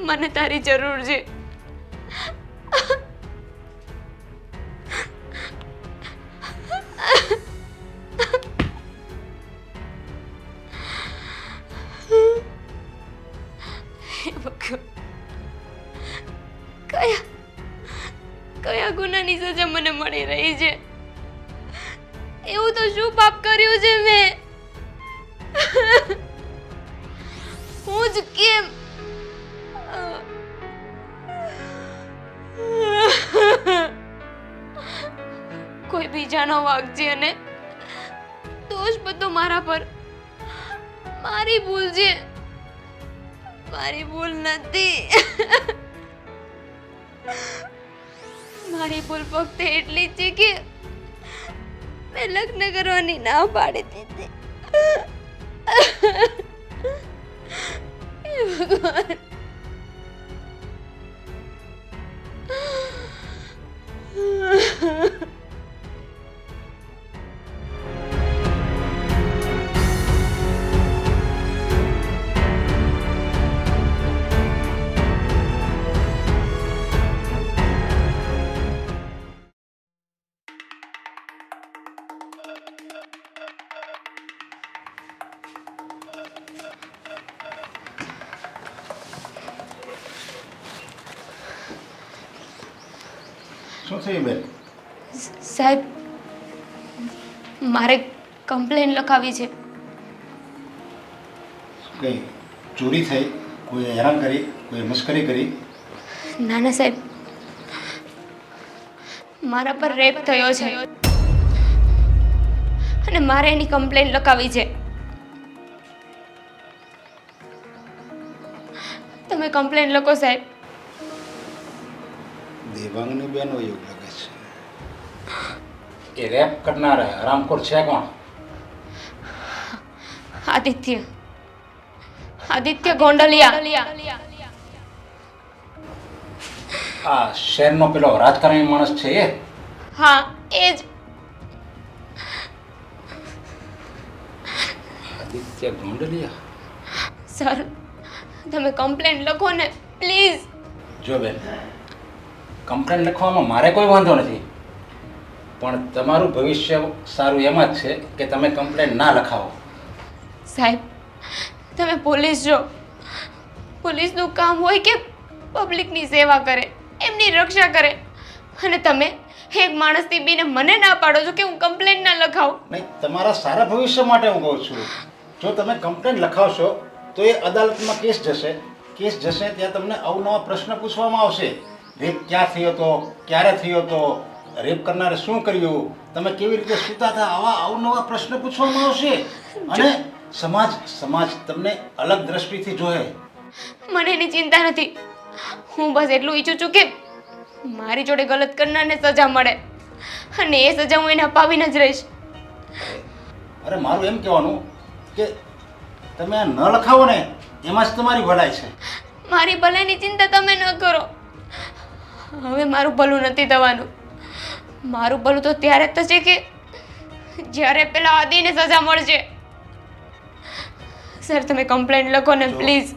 [SPEAKER 2] મને તારી જરૂર છે. કયા કયા ગુનાની સજા મને મળી રહી છે? એવું તો શું પાપ કર્યું છે મેં? હું જ કેમ? કોઈ બીજાનો વાંક છે અને દોષ બધો મારા પર. મારી ભૂલ છે.
[SPEAKER 3] મારી ભૂલ નથી. મારી ભૂલ ફક્ત એટલી જ છે કે મેં લગ્ન કરવાની ના પાડી દીધી. હે ભગવાન.
[SPEAKER 6] શું થયું બેન?
[SPEAKER 3] સાહેબ, મારે કમ્પ્લેન લખાવી છે.
[SPEAKER 6] કઈ ચોરી થઈ? કોઈ હેરાન કરી? કોઈ મસ્કરી કરી?
[SPEAKER 3] ના ના સાહેબ, મારા પર રેપ થયો છે અને મારે એની કમ્પ્લેન લખાવી છે. તમે કમ્પ્લેન લખો સાહેબ.
[SPEAKER 6] દેવાંગની બેન હોય એવું લાગે છે.
[SPEAKER 7] એ રેપ કરનાર હરામખોર છે કોણ?
[SPEAKER 3] આદિત્ય આદિત્ય ગોંડલિયા.
[SPEAKER 7] આ શહેરનો પેલો રાજકારણી માણસ છે એ?
[SPEAKER 3] હા, એ જ.
[SPEAKER 7] આદિત્ય ગોંડલિયા?
[SPEAKER 3] સર, તમે કમ્પ્લેન લખો ને પ્લીઝ.
[SPEAKER 7] જો બેન, કમ્પ્લેન લખવામાં મારે કોઈ વાંધો નથી, પણ તમારું ભવિષ્ય સારું એમાં જ છે કે તમે કમ્પ્લેન ના લખાવો.
[SPEAKER 3] સાહેબ, તમે પોલીસ જો. પોલીસનું કામ હોય કે પબ્લિકની સેવા કરે, એમની રક્ષા કરે, અને તમે એક માણસથી બીને મને ના પાડો છો કે હું કમ્પ્લેન ના લખાવું.
[SPEAKER 6] નહીં, તમારા સારા ભવિષ્ય માટે હું કહું છું. જો તમે કમ્પ્લેન લખાવશો તો એ અદાલતમાં કેસ જશે. કેસ જશે ત્યાં તમને અવનવા પ્રશ્ન પૂછવામાં આવશે. રેપ ક્યાં થયો હતો, ક્યારે થયો હતો, રેપ કરનારે શું કર્યું, તમે કેવી રીતે સૂતા હતા, આવા અવનવા પ્રશ્ન પૂછવામાં આવશે. અને સમાજ તમને અલગ દ્રષ્ટિથી જોહે.
[SPEAKER 3] મને એની ચિંતા નથી. હું બસ એટલું ઈચ્છું છું કે મારી જોડે ગલત કરનારને સજા મળે, અને એ સજા હું એને અપાવીને જ રહીશ.
[SPEAKER 6] અરે મારું એમ કહેવાનું કે તમે આ ન લખાવો ને એમાં જ તમારી ભલાઈ છે.
[SPEAKER 3] મારી ભલાઈની ચિંતા તમે ન કરો. હવે મારું ભલું નથી થવાનું. મારું ભલું તો ત્યારે જ થશે કે જ્યારે પેલા આદિને સજા મળશે. સર, તમે કમ્પ્લેન લખો ને પ્લીઝ.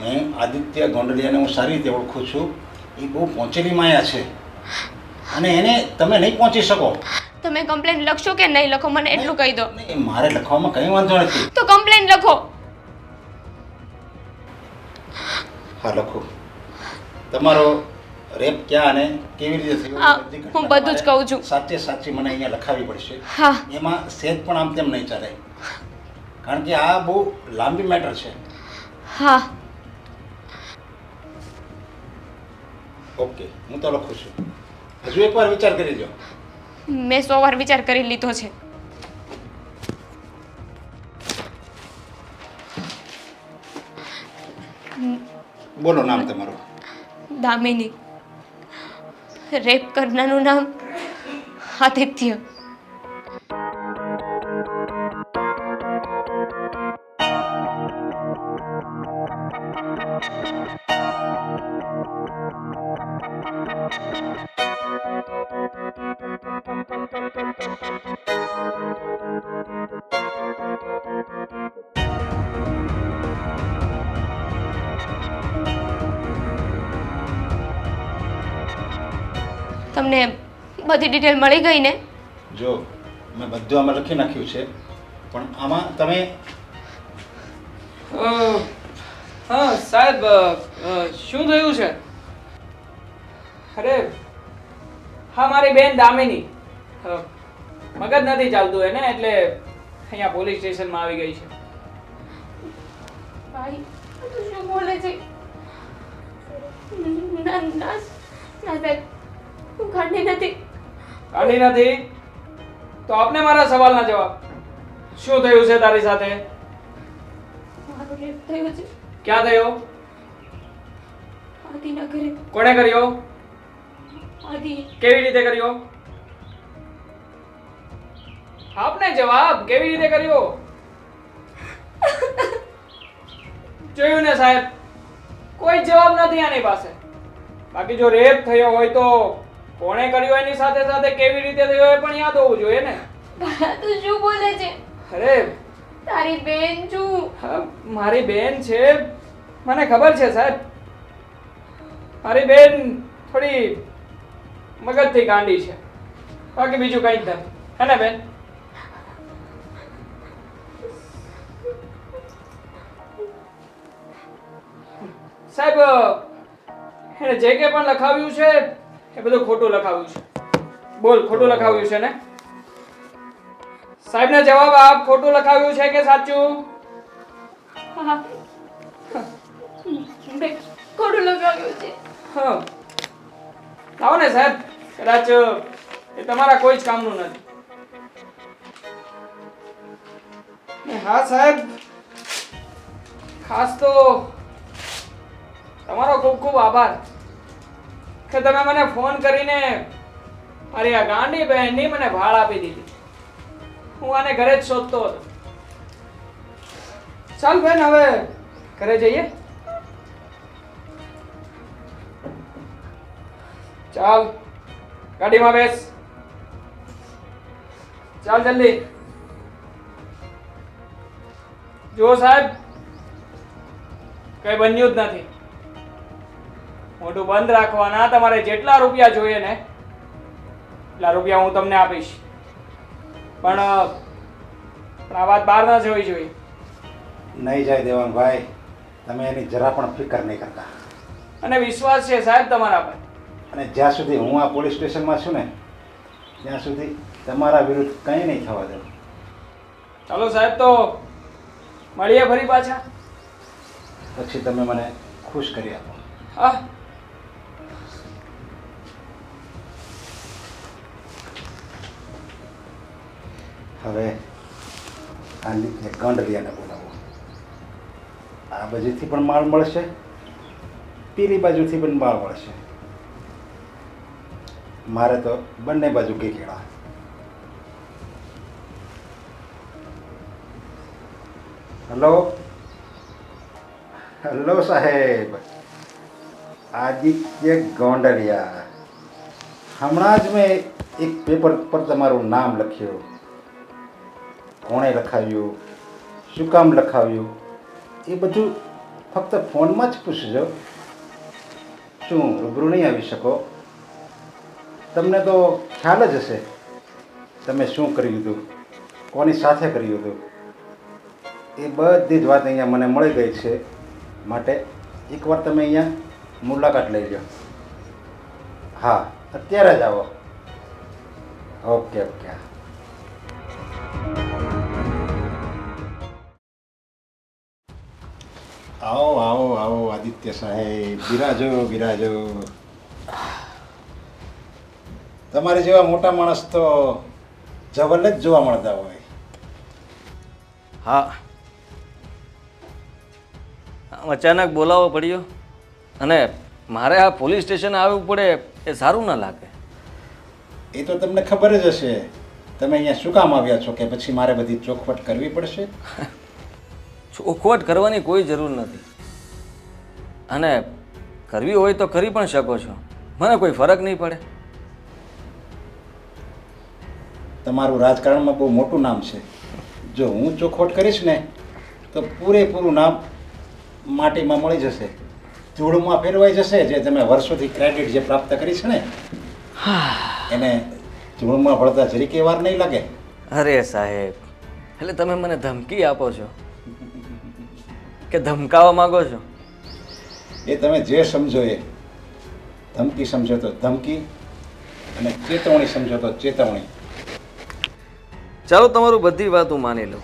[SPEAKER 6] મેં આદિત્ય ગોંડલિયાને હું સારી રીતે ઓળખું છું. એ બહુ પહોંચેલી માયા છે અને એને તમે નહીં પહોંચી શકો.
[SPEAKER 3] તમે કમ્પ્લેન લખશો કે નહીં લખો મને એટલું કહી દો.
[SPEAKER 6] એ મારે લખવામાં કંઈ વાંધો નથી.
[SPEAKER 3] તો કમ્પ્લેન લખો.
[SPEAKER 6] હા, લખો. તમારો રેપ ક્યાં અને કેવી રીતે થયો
[SPEAKER 3] હા,
[SPEAKER 6] બધી ઘટના
[SPEAKER 3] હું બધું જ
[SPEAKER 6] તમારે
[SPEAKER 3] કહું છું.
[SPEAKER 6] સાચે સાચી મને અહીંયા લખાવી પડશે.
[SPEAKER 3] હા.
[SPEAKER 6] એમાં સહેજ પણ આમ તેમ નહીં ચાલે, કારણ કે આ બહુ લાંબી મેટર છે.
[SPEAKER 3] હા.
[SPEAKER 6] ઓકે, હું તો લખું છું. હજુ એકવાર વિચાર કરી લો.
[SPEAKER 3] મેં 100 વાર વિચાર કરી લીધો છે.
[SPEAKER 6] બોલો નામ તમારું.
[SPEAKER 3] દામિની. રેપ કરનારનું નામ આદિત્ય. તમને બધી ડિટેલ મળી ગઈ ને?
[SPEAKER 6] જો મેં બધું આમાં લખી નાખ્યું છે, પણ આમાં તમે
[SPEAKER 4] હા સાહેબ, શું થયું છે? અરે હા, મારી બેન દામિની, મગજ નથી ચાલતું એને, એટલે અહીંયા પોલીસ સ્ટેશનમાં આવી ગઈ છે.
[SPEAKER 3] ભાઈ, તું શું બોલે છે? ના ના ના સાહેબ, હું ગાંડી નથી.
[SPEAKER 4] કાઢી નથી તો આપને મારા સવાલના જવાબ. શું થયું છે તારી સાથે?
[SPEAKER 3] મારો રેપ થયો છે.
[SPEAKER 4] ક્યાં થયો?
[SPEAKER 3] આદિના ઘરે.
[SPEAKER 4] કોણે કર્યો?
[SPEAKER 3] આદિ.
[SPEAKER 4] કેવી રીતે કર્યો? આપને જવાબ, કેવી રીતે કર્યો? જોયું ને સાહેબ, કોઈ જવાબ નથી આની પાસે. બાકી જો રેપ થયો હોય તો કોણે કર્યો એની સાથે સાથે કેવી રીતે થયો એ પણ યાદ હોવું જોઈએ ને.
[SPEAKER 3] ભલા તું શું બોલે છે?
[SPEAKER 4] અરે
[SPEAKER 3] તારી બેન છું.
[SPEAKER 4] હા, મારી બેન છે, મને ખબર છે સાહેબ. મારી બેન થોડી મગજથી ગાંડી છે, બાકી બીજું કંઈ જ નથી. હે ને બેન? સાહેબ, એને જે કે પણ લખાવ્યું છે એ બધું ખોટું લખાવ્યું છે. બોલ, ખોટું લખાવ્યું છે ને? સાહેબને જવાબ આપ, ખોટું લખાવ્યું છે કે સાચું?
[SPEAKER 3] હા. બેન, ખોટું લગાવ્યું છે.
[SPEAKER 4] હા, આવો ને સાહેબ, કદાચ એ તમારા કોઈ જ કામનું નથી. ને હા સાહેબ, ખાસ તો તમારો ખૂબ ખૂબ આભાર કે તમે મને ફોન કરીને મારી આ ગાંડી બહેનની મને ભાળ આપી દીધી. હું આને ઘરે જ શોધતો હતો. ચાલ બેન, હવે ઘરે જઈએ. ચાલ, ગાડીમાં બેસ. ચાલ જલ્દી. જો સાહેબ, કઈ બન્યું જ નથી. મોઢું બંધ રાખવાના. તમારે જેટલા રૂપિયા જોઈએ ને એટલા રૂપિયા હું તમને આપીશ, પણ આ વાત બહાર ન જવી જોઈએ.
[SPEAKER 6] નહીં જાય દેવાંગભાઈ, તમે એની જરા પણ ફિકર નહીં કરતા.
[SPEAKER 4] અને વિશ્વાસ છે સાહેબ તમારા પર.
[SPEAKER 6] અને જ્યાં સુધી હું આ પોલીસ સ્ટેશનમાં છું ને ત્યાં સુધી તમારા વિરુદ્ધ કંઈ નહીં થવા દઉં.
[SPEAKER 4] ચાલો સાહેબ, તો મળીએ ફરી પાછા.
[SPEAKER 6] પછી તમે મને ખુશ કરી આપો.
[SPEAKER 4] હા.
[SPEAKER 6] હવે આ લીધે ગંડલિયાને બોલાવો. આ બાજુથી પણ માળ મળશે, પેલી બાજુથી પણ માળ મળશે. મારે તો બંને બાજુ ગેકેડા. હલો હલો સાહેબ, આદિત્ય ગોંડલિયા. હમણાં જ મેં એક પેપર પર તમારું નામ લખ્યું. કોણે લખાવ્યું, શું કામ લખાવ્યું, એ બધું ફક્ત ફોનમાં જ પૂછજો. શું રૂબરૂ નહીં આવી શકો? તમને તો ખ્યાલ જ હશે તમે શું કર્યું હતું, કોની સાથે કર્યું હતું. એ બધી જ વાત અહીંયા મને મળી ગઈ છે. માટે એકવાર તમે અહીંયા મુલાકાત લઈ લો. હા, અત્યારે જ આવો. Okay okay. આવો આવો આવો આદિત્ય સાહેબ, બિરાજો બિરાજો. તમારે જેવા મોટા માણસ તો જવલ જ જોવા મળતા હોય.
[SPEAKER 1] હા, અચાનક બોલાવવો પડ્યો અને મારે આ પોલીસ સ્ટેશન આવવું પડે એ સારું ના લાગે.
[SPEAKER 6] એ તો તમને ખબર જ હશે. તમે અહીંયા શું કામ આવ્યા છો કે પછી મારે બધી ચોખવટ કરવી પડશે?
[SPEAKER 1] ચોખવટ કરવાની કોઈ જરૂર નથી, અને કરવી હોય તો કરી પણ શકો છો. મને કોઈ ફરક નહીં પડે.
[SPEAKER 6] તમારું રાજકારણમાં બહુ મોટું નામ છે. જો હું ચોખવટ કરીશ ને તો પૂરેપૂરું નામ માટીમાં મળી જશે, ધૂળમાં ફેરવાઈ જશે. જે તમે વર્ષોથી ક્રેડિટ જે પ્રાપ્ત કરી છે ને એને ધૂળમાં ભળતા જરીકે વાર નહીં લાગે.
[SPEAKER 1] અરે સાહેબ, એટલે તમે મને ધમકી આપો છો કે ધમકાવવા માંગો છો?
[SPEAKER 6] એ તમે જે સમજો એ. ધમકી સમજો તો ધમકી, અને ચેતવણી સમજો તો ચેતવણી.
[SPEAKER 1] ચાલો, તમારું બધી વાત હું માની લઉં.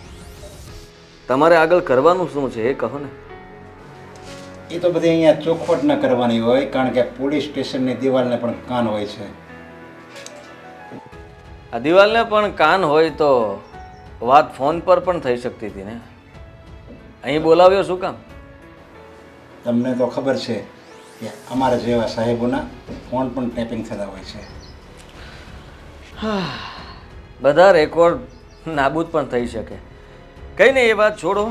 [SPEAKER 1] તમારે આગળ કરવાનું શું છે એ કહો ને.
[SPEAKER 6] એ તો બધી અહીંયા ચોખવટ ન કરવાની હોય, કારણ કે પોલીસ સ્ટેશનની દિવાલને પણ કાન હોય છે.
[SPEAKER 1] આ દિવાલને પણ કાન હોય તો વાત ફોન પર પણ થઈ શકતી હતી ને. અહીં બોલાવ્યો શું કામ?
[SPEAKER 6] તમને તો ખબર છે કે અમારા જેવા સાહેબોના ફોન પણ ટેપિંગ થતા હોય છે.
[SPEAKER 1] બધા રેકોર્ડ નાબૂદ પણ થઈ શકે. કંઈ નહીં, એ વાત છોડો.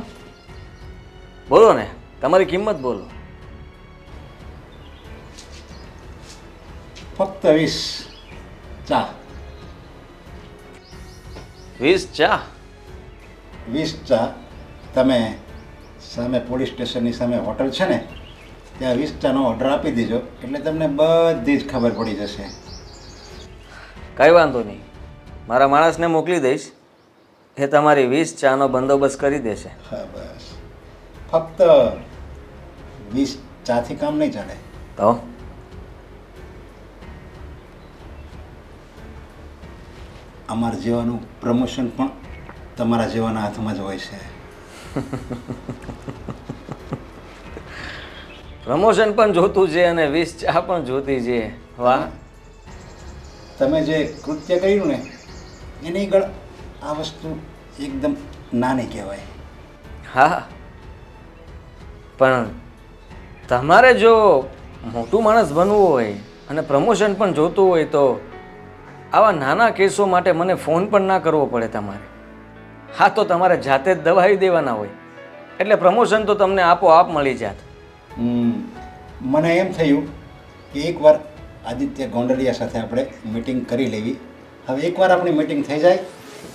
[SPEAKER 1] બોલો ને, તમારી કિંમત બોલો.
[SPEAKER 6] ફક્ત 20 ચા.
[SPEAKER 1] 20 ચા?
[SPEAKER 6] 20 ચા. તમે સામે પોલીસ સ્ટેશનની સામે હોટલ છે ને, ત્યાં 20 ચાનો ઓર્ડર આપી દેજો એટલે તમને બધી જ ખબર પડી જશે.
[SPEAKER 1] કાંઈ વાંધો નહીં, મારા માણસને મોકલી દઈશ, એ તમારી 20 ચાનો બંદોબસ્ત કરી દેશે.
[SPEAKER 6] હા બસ, ફક્ત 20 ચાથી કામ નહીં ચાલે.
[SPEAKER 1] તો
[SPEAKER 6] અમારા જેવાનું પ્રમોશન પણ તમારા જેવાના હાથમાં જ હોય છે.
[SPEAKER 1] પ્રમોશન પણ જોતું છે અને 20 ચા પણ જોતી છે. વાહ!
[SPEAKER 6] તમે જે કૃત્ય કર્યું ને એની આગળ આ વસ્તુ એકદમ નાની કહેવાય.
[SPEAKER 1] હા, પણ તમારે જો મોટું માણસ બનવું હોય અને પ્રમોશન પણ જોતું હોય તો આવા નાના કેસો માટે મને ફોન પણ ના કરવો પડે તમારે. હા, તો તમારે જાતે જ દબાવી દેવાના હોય એટલે પ્રમોશન તો તમને આપોઆપ મળી જાત.
[SPEAKER 6] મને એમ થયું કે એકવાર આદિત્ય ગોંડલિયા સાથે આપણે મીટિંગ કરી લેવી. હવે એકવાર આપણી મીટિંગ થઈ જાય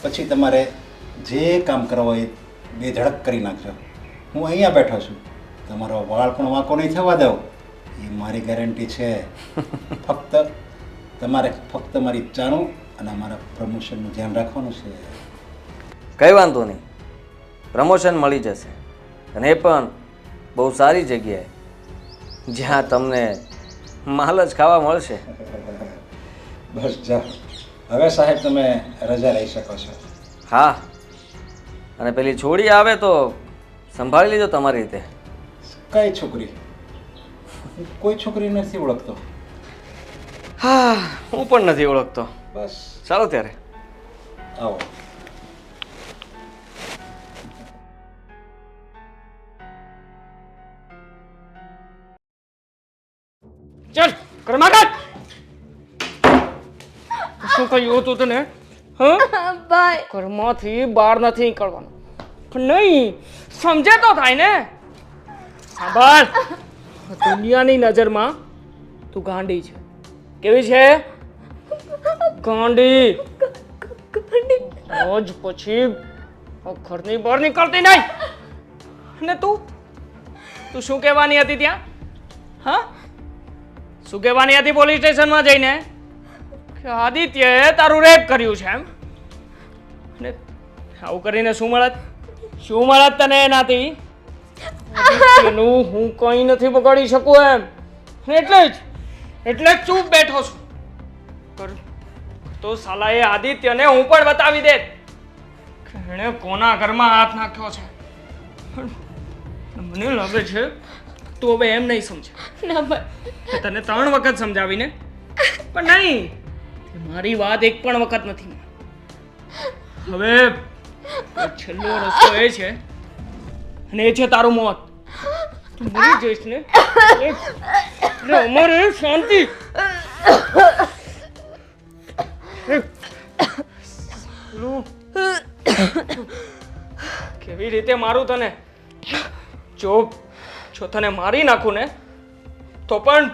[SPEAKER 6] પછી તમારે જે કામ કરવા હોય બે ધડક કરી નાખજો. હું અહીંયા બેઠો છું, તમારો વાળ પણ વાંકો નહીં થવા દઉં, એ મારી ગેરંટી છે. ફક્ત મારી ચાનું અને અમારા પ્રમોશનનું ધ્યાન રાખવાનું છે.
[SPEAKER 1] કંઈ વાંધો નહીં, પ્રમોશન મળી જશે અને એ પણ બહુ સારી જગ્યાએ જ્યાં તમને માલ જ ખાવા મળશે.
[SPEAKER 6] બસ જાઓ હવે સાહેબ, તમે રજા લઈ શકો છો.
[SPEAKER 1] હા, અને પેલી છોડી આવે તો સંભાળી લીધો તમારી રીતે.
[SPEAKER 6] કઈ છોકરી? હું કોઈ છોકરી નથી ઓળખતો.
[SPEAKER 1] હા, હું પણ નથી ઓળખતો.
[SPEAKER 6] બસ
[SPEAKER 1] ચાલો ત્યારે.
[SPEAKER 6] આવો.
[SPEAKER 4] ચાલ કર્માકાંડ. શું કહ્યું હતું તને? હા,
[SPEAKER 3] ભાઈ
[SPEAKER 4] ઘરમાંથી બહાર નથી નીકળવાનું. પણ નહીં સમજે તો થાય ને. સાંભળ, દુનિયાની નજરમાં તું ગાંડી છે. કેવી છે? ગાંડી. રોજ પછી ઘરની બહાર નીકળતી નહીં. અને તું શું કહેવાની હતી ત્યાં? હા, શું કહેવાની હતી પોલીસ સ્ટેશનમાં જઈને? કે આદિત્યએ તારું રેપ કર્યું છે એમ? અને આવું કરીને શું મળત? શું મળત તને એનાથી? આદિત્યનું હું કંઈ નથી બગાડી શકું એમ. એટલે જ ચૂપ બેઠો છું. તો સાલા એ આદિત્યને હું પણ બતાવી દે કે એણે કોના ઘરમાં હાથ નાખ્યો છે. મને લાગે છે તું હવે એમ નહીં સમજે.
[SPEAKER 3] ના ભાઈ,
[SPEAKER 4] તને 3 વખત સમજાવીને પણ નહીં, મારી વાત એક પણ વખત નથી. હવે છેલ્લો રસ્તો એ છે અને એ છે તારું મોત. તું મરી જઈશ ને એટલે અમારે શાંતિ. કેવી રીતે મારું તને? જો તને મારી નાખું ને તો પણ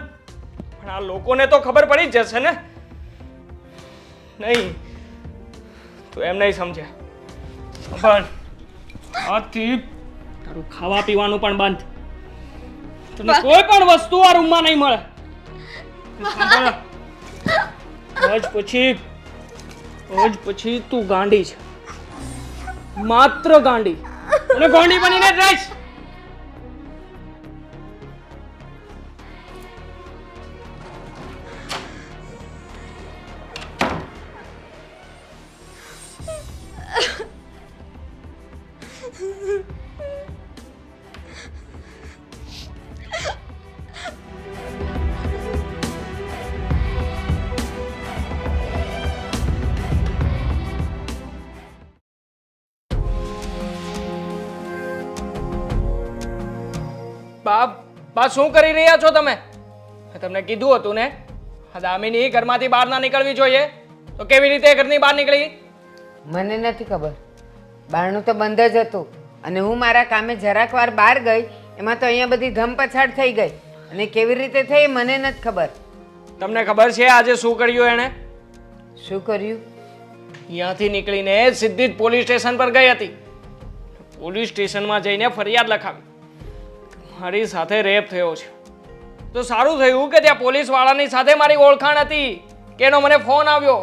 [SPEAKER 4] આ લોકોને તો ખબર પડી જ જશે ને. નહીં, તું એમ નહીં સમજે. પણ આજથી તારું ખાવા પીવાનું પણ બંધ. તને કોઈ પણ વસ્તુ આ રૂમમાં નહીં મળે. સાંભળ, આજ પછી તું ગાંડી છે, માત્ર ગાંડી, અને ગાંડી બનીને જ રહીશ. બા શું કરી રહ્યા છો તમે? મેં તમને કીધું હતું ને આ દામિની ઘરમાંથી બહાર ના નીકળવી જોઈએ, તો કેવી રીતે ઘરની બહાર નીકળી?
[SPEAKER 5] મને નથી ખબર. બારણું તો બંધ જ હતું અને હું મારા કામે જરાક વાર બહાર ગઈ, એમાં તો અહીંયા બધી ધમપછાડ થઈ ગઈ અને કેવી રીતે થઈ એ મને નથી ખબર.
[SPEAKER 4] તમને ખબર છે આજે શું કર્યું એણે?
[SPEAKER 5] શું કર્યું?
[SPEAKER 4] અહીંયાથી નીકળીને સીધી જ પોલીસ સ્ટેશન પર ગઈ હતી. પોલીસ સ્ટેશનમાં જઈને ફરિયાદ લખાવી, મારી સાથે રેપ થયો છે. તો સારું થયું કે ત્યાં પોલીસ વાળાની સાથે મારી ઓળખાણ હતી કે એનો મને ફોન આવ્યો.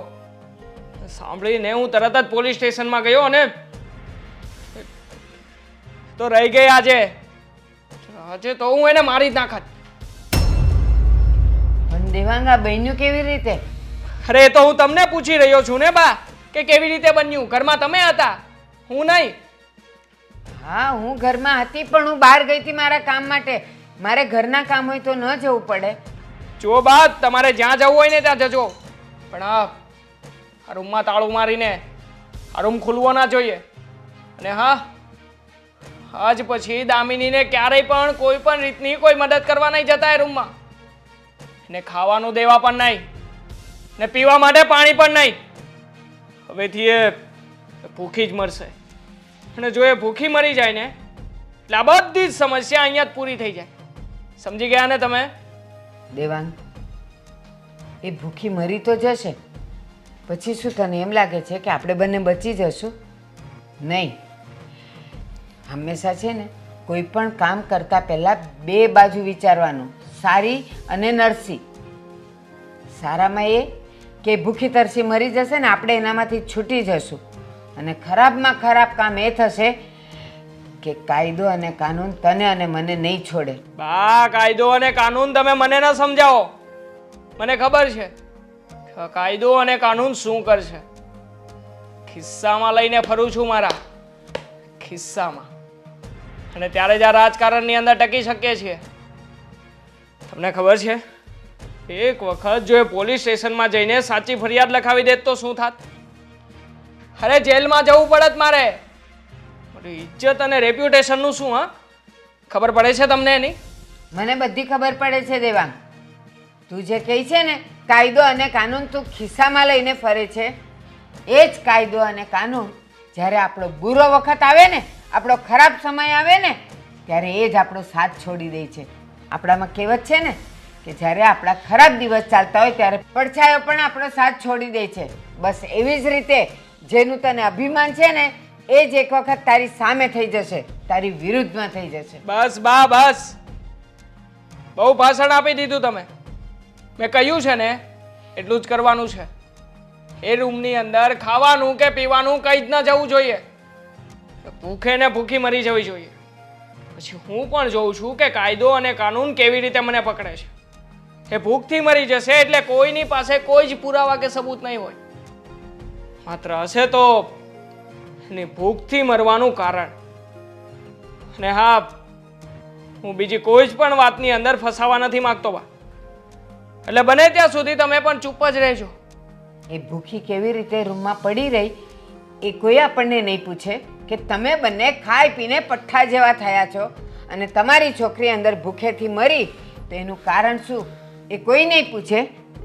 [SPEAKER 4] સાંભળીને હું તરત જ પોલીસ સ્ટેશનમાં ગયો અને તો રહી ગઈ આજે તો હું એને મારી જ નાખત.
[SPEAKER 5] પણ દેવાંગા બન્યું કેવી રીતે?
[SPEAKER 4] અરે એ તો હું તમને પૂછી રહ્યો છું ને બા, કે કેવી રીતે બન્યું? ઘરમાં તમે હતા, હું નહીં.
[SPEAKER 5] હા, હું ઘરમાં હતી પણ હું બહાર ગઈ હતી મારા કામ માટે. મારે ઘરના કામ હોય તો ન જવું પડે?
[SPEAKER 4] જો બા, તમારે જ્યાં જવું હોય ને ત્યાં જજો, પણ આ રૂમમાં તાળું મારીને આ રૂમ ખુલવો ના જોઈએ. અને હા, આજ પછી દામિનીને ક્યારેય પણ કોઈ પણ રીતની કોઈ મદદ કરવા નહીં જતા એ રૂમમાં. એને ખાવાનું દેવા પણ નહીં ને પીવા માટે પાણી પણ નહીં. હવેથી એ ભૂખી જ મરશે. અને જો એ ભૂખી મરી જાય ને એટલે આ બધી જ સમસ્યા અહીંયા જ પૂરી થઈ જાય. સમજી ગયા ને તમે?
[SPEAKER 5] દેવાંગ, એ ભૂખી મરી તો જશે, પછી શું તને એમ લાગે છે કે આપણે બંને બચી જશું? નહીં. હંમેશા છે ને કોઈ પણ કામ કરતા પહેલાં બે બાજુ વિચારવાનું, સારી અને નરસી. સારામાં એ કે ભૂખી તરસી મરી જશે ને આપણે એનામાંથી છૂટી જશું, અને ખરાબમાં ખરાબ કામ એ થશે કે કાયદો અને કાનૂન તને અને મને નહીં છોડે.
[SPEAKER 4] બા, કાયદો અને કાનૂન તમે મને ન સમજાવો. મને ખબર છે કે કાયદો અને કાનૂન શું કરશે. ખિસ્સામાં લઈને ફરું છું, મારા ખિસ્સામાં. અને ત્યારે જ આ રાજકારણની અંદર ટકી શકીએ છીએ. તમને ખબર છે એક વખત જો એ પોલીસ સ્ટેશનમાં જઈને સાચી ફરિયાદ લખાવી દેત તો શું થાત? અરે જેલમાં જવું પડત મારે. ઇજ્જત અને રેપ્યુટેશનનું શું? હા, ખબર પડે છે તમને એની?
[SPEAKER 5] મને બધી ખબર પડે છે દેવાંગ. તું જે કહે છે ને કાયદો અને કાનૂન તું ખિસ્સામાં લઈને ફરે છે, એ જ કાયદો અને કાનૂન જ્યારે આપણો બુરો વખત આવે ને, આપણો ખરાબ સમય આવે ને, ત્યારે એ જ આપણો સાથ છોડી દે છે. આપણામાં કહેવત છે ને કે જ્યારે આપણા ખરાબ દિવસ ચાલતા હોય ત્યારે પડછાયો પણ આપણો સાથ છોડી દે છે. બસ એવી જ રીતે જેનું તને અભિમાન છે ને એ જ એક વખત તારી સામે થઈ જશે, તારી વિરુદ્ધમાં થઈ જશે.
[SPEAKER 4] બસ બા, બસ. બહુ ભાષણ આપી દીધું તમે. મેં કહ્યું છે ને એટલું જ કરવાનું છે. એ રૂમની અંદર ખાવાનું કે પીવાનું કંઈ જ ન જવું જોઈએ. ભૂખે ને ભૂખી મરી જવી જોઈએ. પછી હું પણ જોઉં છું કે કાયદો અને કાનૂન કેવી રીતે મને પકડે છે. એ ભૂખથી મરી જશે એટલે કોઈની પાસે કોઈ જ પુરાવા કે સબૂત નહીં હોય. માત્ર હશે તો એની ભૂખથી મરવાનું કારણ. અને હા, હું બીજી કોઈ જ પણ વાતની અંદર ફસાવા નથી માંગતો બા. એટલે બને ત્યાં સુધી તમે પણ ચૂપ જ રહેજો.
[SPEAKER 5] એ ભૂખી કેવી રીતે રૂમમાં પડી રહી એ કોઈ આપણને નહીં પૂછે કે તમે બંને ખાઈ પીને પઠ્ઠા જેવા થયા છો અને તમારી છોકરી અંદર ભૂખેથી મરી તો એનું કારણ શું એ કોઈ નહીં પૂછે.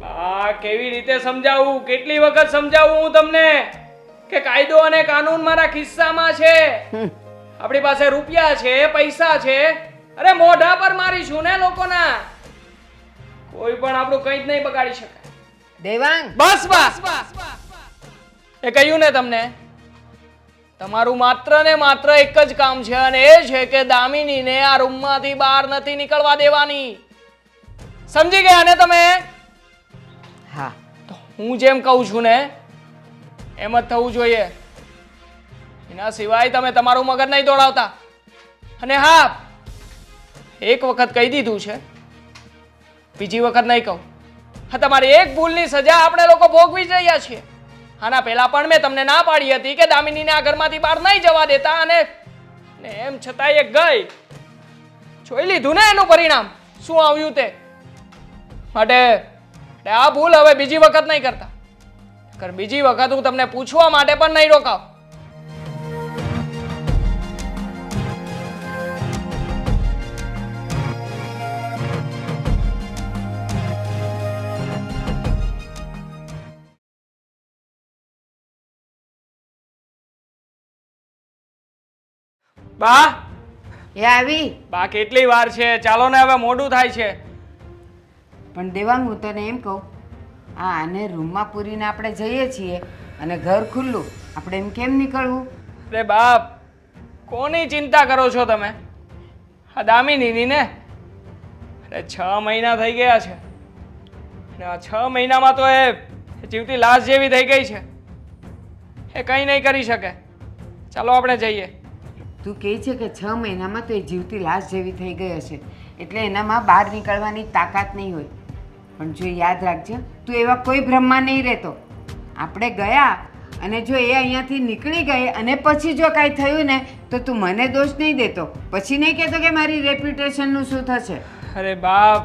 [SPEAKER 4] આ કેવી રીતે સમજાવું? કેટલી વખત સમજાવું હું તમને કે કાયદો અને કાનૂન મારા ખિસ્સામાં છે. આપણી પાસે રૂપિયા છે, પૈસા છે. અરે મોઢા પર મારીશું ને લોકોના. કોઈ પણ આપણું કંઈ જ નહીં બગાડી શકે.
[SPEAKER 5] દેવાંગ,
[SPEAKER 4] બસ બસ, એ કહ્યું ને તમને. તમારું માત્ર ને માત્ર એક જ કામ છે અને એ છે કે દામિનીને આ રૂમમાંથી બહાર નથી નીકળવા દેવાની. સમજી ગયા ને તમે?
[SPEAKER 5] હા,
[SPEAKER 4] તો હું જેમ કહું છું ને એમ જ થવું જોઈએ. એના સિવાય તમે તમારું મગજ નહીં દોડાવતા. અને હા, એક વખત કહી દીધું છે, બીજી વખત નહીં કહું. હા, તમારી એક ભૂલની સજા આપણે લોકો ભોગવી જ રહ્યા છીએ. આના પહેલા પણ મેં તમને ના પાડી હતી કે દામિનીને આ ઘરમાંથી બહાર નહીં જવા દેતા, અને એમ છતાં એ ગઈ. જોઈ લીધું ને એનું પરિણામ શું આવ્યું તે. માટે આ ભૂલ હવે બીજી વખત નહીં કરતા. બીજી વખત હું તમને પૂછવા માટે પણ નહીં રોકાવ. બા
[SPEAKER 5] એ આવી.
[SPEAKER 4] બા કેટલી વાર છે, ચાલો ને, હવે મોડું થાય છે.
[SPEAKER 5] પણ દેવાંગ, હું તને એમ કહું, આને રૂમમાં પૂરીને આપણે જઈએ છીએ અને ઘર ખુલ્લું, આપણે એમ કેમ નીકળવું?
[SPEAKER 4] અરે બાપ, કોની ચિંતા કરો છો તમે? આ દામિનીની ને. અરે 6 મહિના થઈ ગયા છે અને આ 6 મહિનામાં તો એ જીવતી લાશ જેવી થઈ ગઈ છે. એ કંઈ નહીં કરી શકે. ચાલો આપણે જઈએ.
[SPEAKER 5] તું કહે છે કે 6 મહિનામાં તો એ જીવતી લાશ જેવી થઈ ગઈ હશે, એટલે એનામાં બહાર નીકળવાની તાકાત નહીં હોય. પણ જો યાદ રાખજે, તું એવા કોઈ ભ્રમમાં નહીં રહેતો. આપણે ગયા અને જો એ અહીંયાથી નીકળી ગઈ અને પછી જો કાંઈ થયું ને તો તું મને દોષ નહીં દેતો, પછી નહીં કહેતો કે મારી રેપ્યુટેશનનું શું થશે.
[SPEAKER 4] અરે બાપ,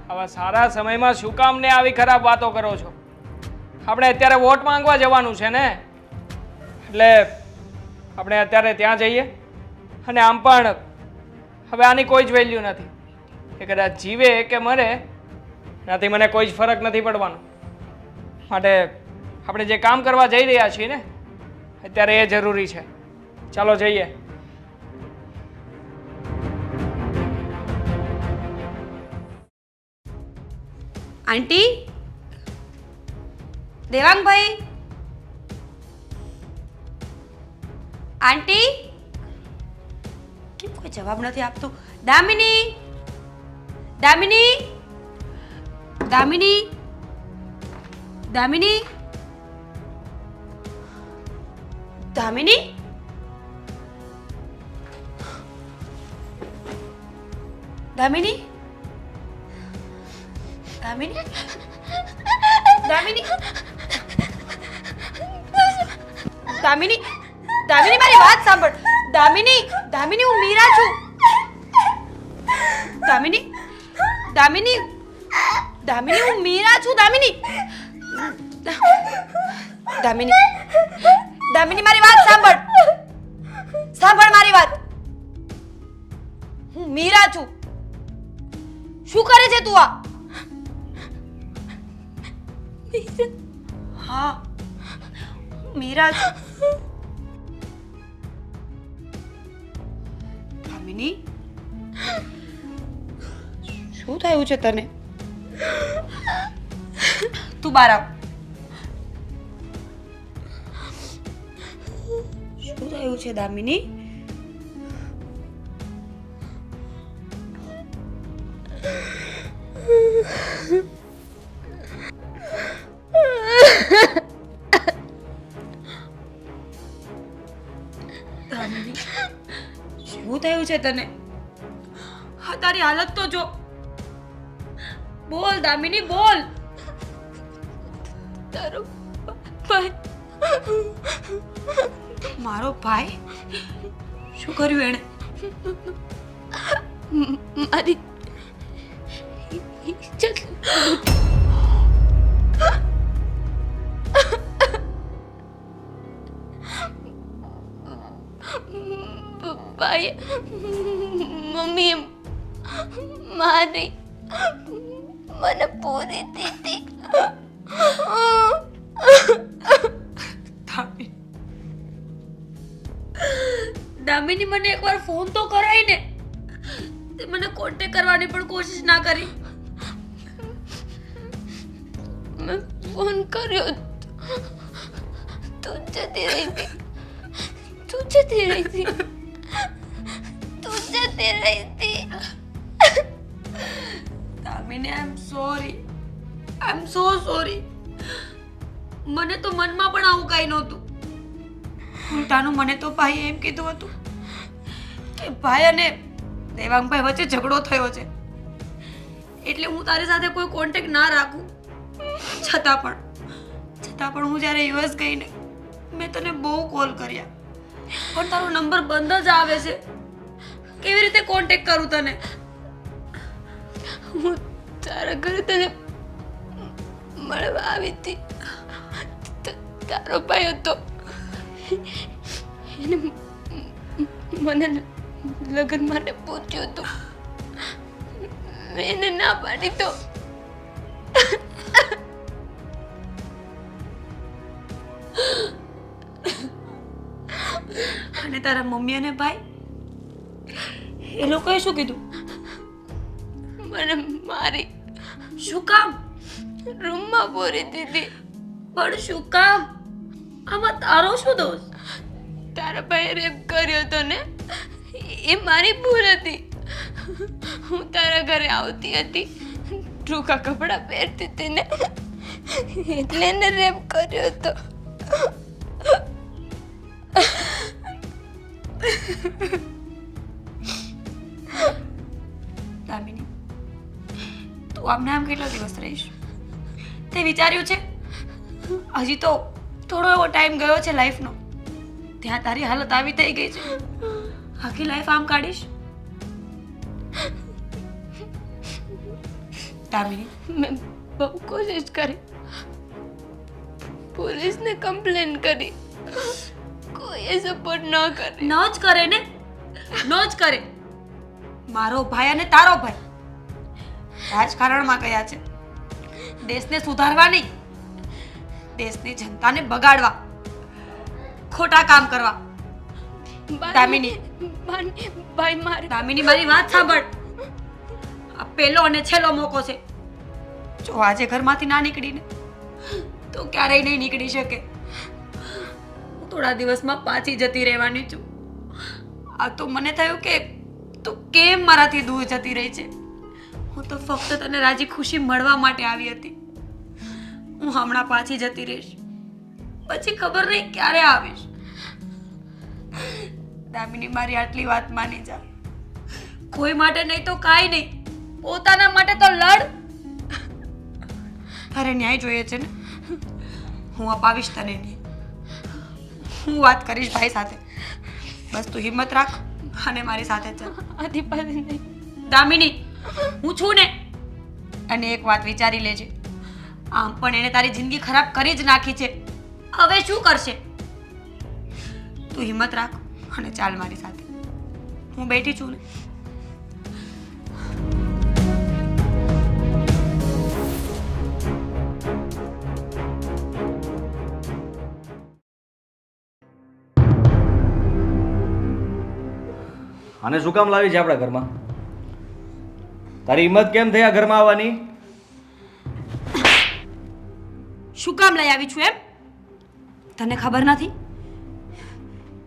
[SPEAKER 4] આવા સારા સમયમાં શું કામ ને આવી ખરાબ વાતો કરો છો? આપણે અત્યારે વોટ માંગવા જવાનું છે ને, એટલે આપણે અત્યારે ત્યાં જઈએ. અને આમ પણ હવે આની કોઈ જ વેલ્યુ નથી. એ કદાચ જીવે કે મરે, એનાથી મને કોઈ જ ફરક નથી પડવાનો. માટે આપણે જે કામ કરવા જઈ રહ્યા છીએ ને અત્યારે એ જરૂરી છે. ચાલો જઈએ.
[SPEAKER 2] આંટી, દેવાંગભાઈ, આંટી, કેમ કોઈ જવાબ નથી આપતું? દામિની, દામિની, દામિની, દામિની, દામિની, દામિની, દામિની, દામિની, દામિની, દામિની, મારી વાત સાંભળ. દામિની, દામિની, હું મીરા છું. દામિની, દામિની, દામિની, હું મીરા છું. દામિની, દામિની, દામિની, મારી વાત સાંભળ. સાંભળ મારી વાત. હું મીરા છું. શું કરે છે તું આ? હા, હું મીરા છું. દામિની, શું થયું છે તને? તું બહાર આવ. શું થયું છે દામિની? દામિની, શું થયું છે તને? હા, તારી હાલત તો જો. બોલ દામિની, બોલ. તારો ભાઈ. મારો ભાઈ? શું કર્યું એણે? મારી ઇજ્જત. ભાઈ, મમ્મીએ મારી મને પૂરી દીધી. દામિની, મને એકવાર ફોન તો કરાય ને. તે મને કોન્ટેક્ટ કરવાની પણ કોશિશ ના કરી. મેં ફોન કર્યો, તું જતી રહી હતી. તું જતી રહી હતી. તું જતી રહી હતી. Damini, I am sorry. I am so sorry. મને તો મનમાં પણ આવું કઈ નહોતું. ઉલટાનું મને તો ભાઈ એમ કીધું હતું કે ભાઈ અને દેવાંગભાઈ વચ્ચે ઝઘડો થયો છે, એટલે હું તારી સાથે કોઈ કોન્ટેક્ટ ના રાખું. છતાં પણ હું જ્યારે યુએસ ગઈ ને, મેં તને બહુ કોલ કર્યા, પણ તારો નંબર બંધ જ આવે છે. કેવી રીતે કોન્ટેક્ટ કરું તને? હું તારા ઘરે તને મળવા આવી હતી. તારો ભાઈ હતો, એને મને લગ્ન માટે પૂછ્યું હતું. મેં એને ના પાડી તો અને તારા મમ્મી અને ભાઈ એ લોકોએ શું કીધું?
[SPEAKER 3] મને મારી
[SPEAKER 2] શું કામ?
[SPEAKER 3] રૂમમાં પૂરી દીધી.
[SPEAKER 2] પણ શું કામ? આમાં તારો શું દોષ?
[SPEAKER 3] તારા ભાઈએ રેપ કર્યો હતો ને, એ મારી ભૂલ હતી. હું તારા ઘરે આવતી હતી, ટૂંકા કપડાં પહેરતી હતી ને, એટલે એને રેપ કર્યો હતો.
[SPEAKER 2] દામિની, તું આમને આમ કેટલા દિવસ રહીશ? તે વિચાર્યું છે? હજી તો થોડો એવો ટાઈમ ગયો છે લાઈફનો, ત્યાં તારી હાલત આવી થઈ ગઈ છે. આખી લાઈફ આમ કાઢીશ? દામિની,
[SPEAKER 3] મેં બહુ કોશિશ કરી, પોલીસને કમ્પ્લેન કરી, કોઈએ સપોર્ટ ન કરે.
[SPEAKER 2] ન જ કરે ને, ન જ કરે. મારો ભાઈ અને તારો ભાઈ રાજકારણમાં ગયા છે, દેશને સુધારવા નહીં, દેશની જનતાને બગાડવા, ખોટા કામ કરવા. દામિની,
[SPEAKER 3] ભાઈ મારે
[SPEAKER 2] દામિની, મારી વાત સાંભળ. આ પહેલો અને છેલ્લો મોકો છે. જો આજે ઘરમાંથી ના નીકળીને તો ક્યારેય નહીં નીકળી શકે. હું થોડા દિવસમાં પાછી જતી રહેવાની છું. આ તો મને થયું કે તું કેમ મારાથી દૂર જતી રહી છે. હું તો ફક્ત તને રાજી ખુશી મળવા માટે આવી હતી. હું હમણાં પાછી જતી રહીશ, પછી ખબર નહીં ક્યારે આવીશ. દામિની, મારી આટલી વાત માની જા. કોઈ માટે નહીં તો કાંઈ નહીં, પોતાના માટે તો લડ. તારે ન્યાય જોઈએ છે ને? હું અપાવીશ તને ન્યાય. હું વાત કરીશ ભાઈ સાથે. બસ તું હિંમત રાખ અને મારી સાથે ચાલ.
[SPEAKER 3] આથી પાસે નહીં.
[SPEAKER 2] દામિની, હું છું ને. અને એક વાત વિચારી લેજે, આમ પણ એને તારી જિંદગી ખરાબ કરી જ નાખી છે. હવે શું કરશે? તું હિંમત રાખ અને ચાલ મારી સાથે. હું બેઠી છું ને.
[SPEAKER 1] આને શું કામ લાવી છે આપણા ઘરમાં? તારી હિંમત કેમ થઈ આ ઘરમાં આવવાની?
[SPEAKER 2] શું કામ લઈ આવી છું એમ? તને ખબર નથી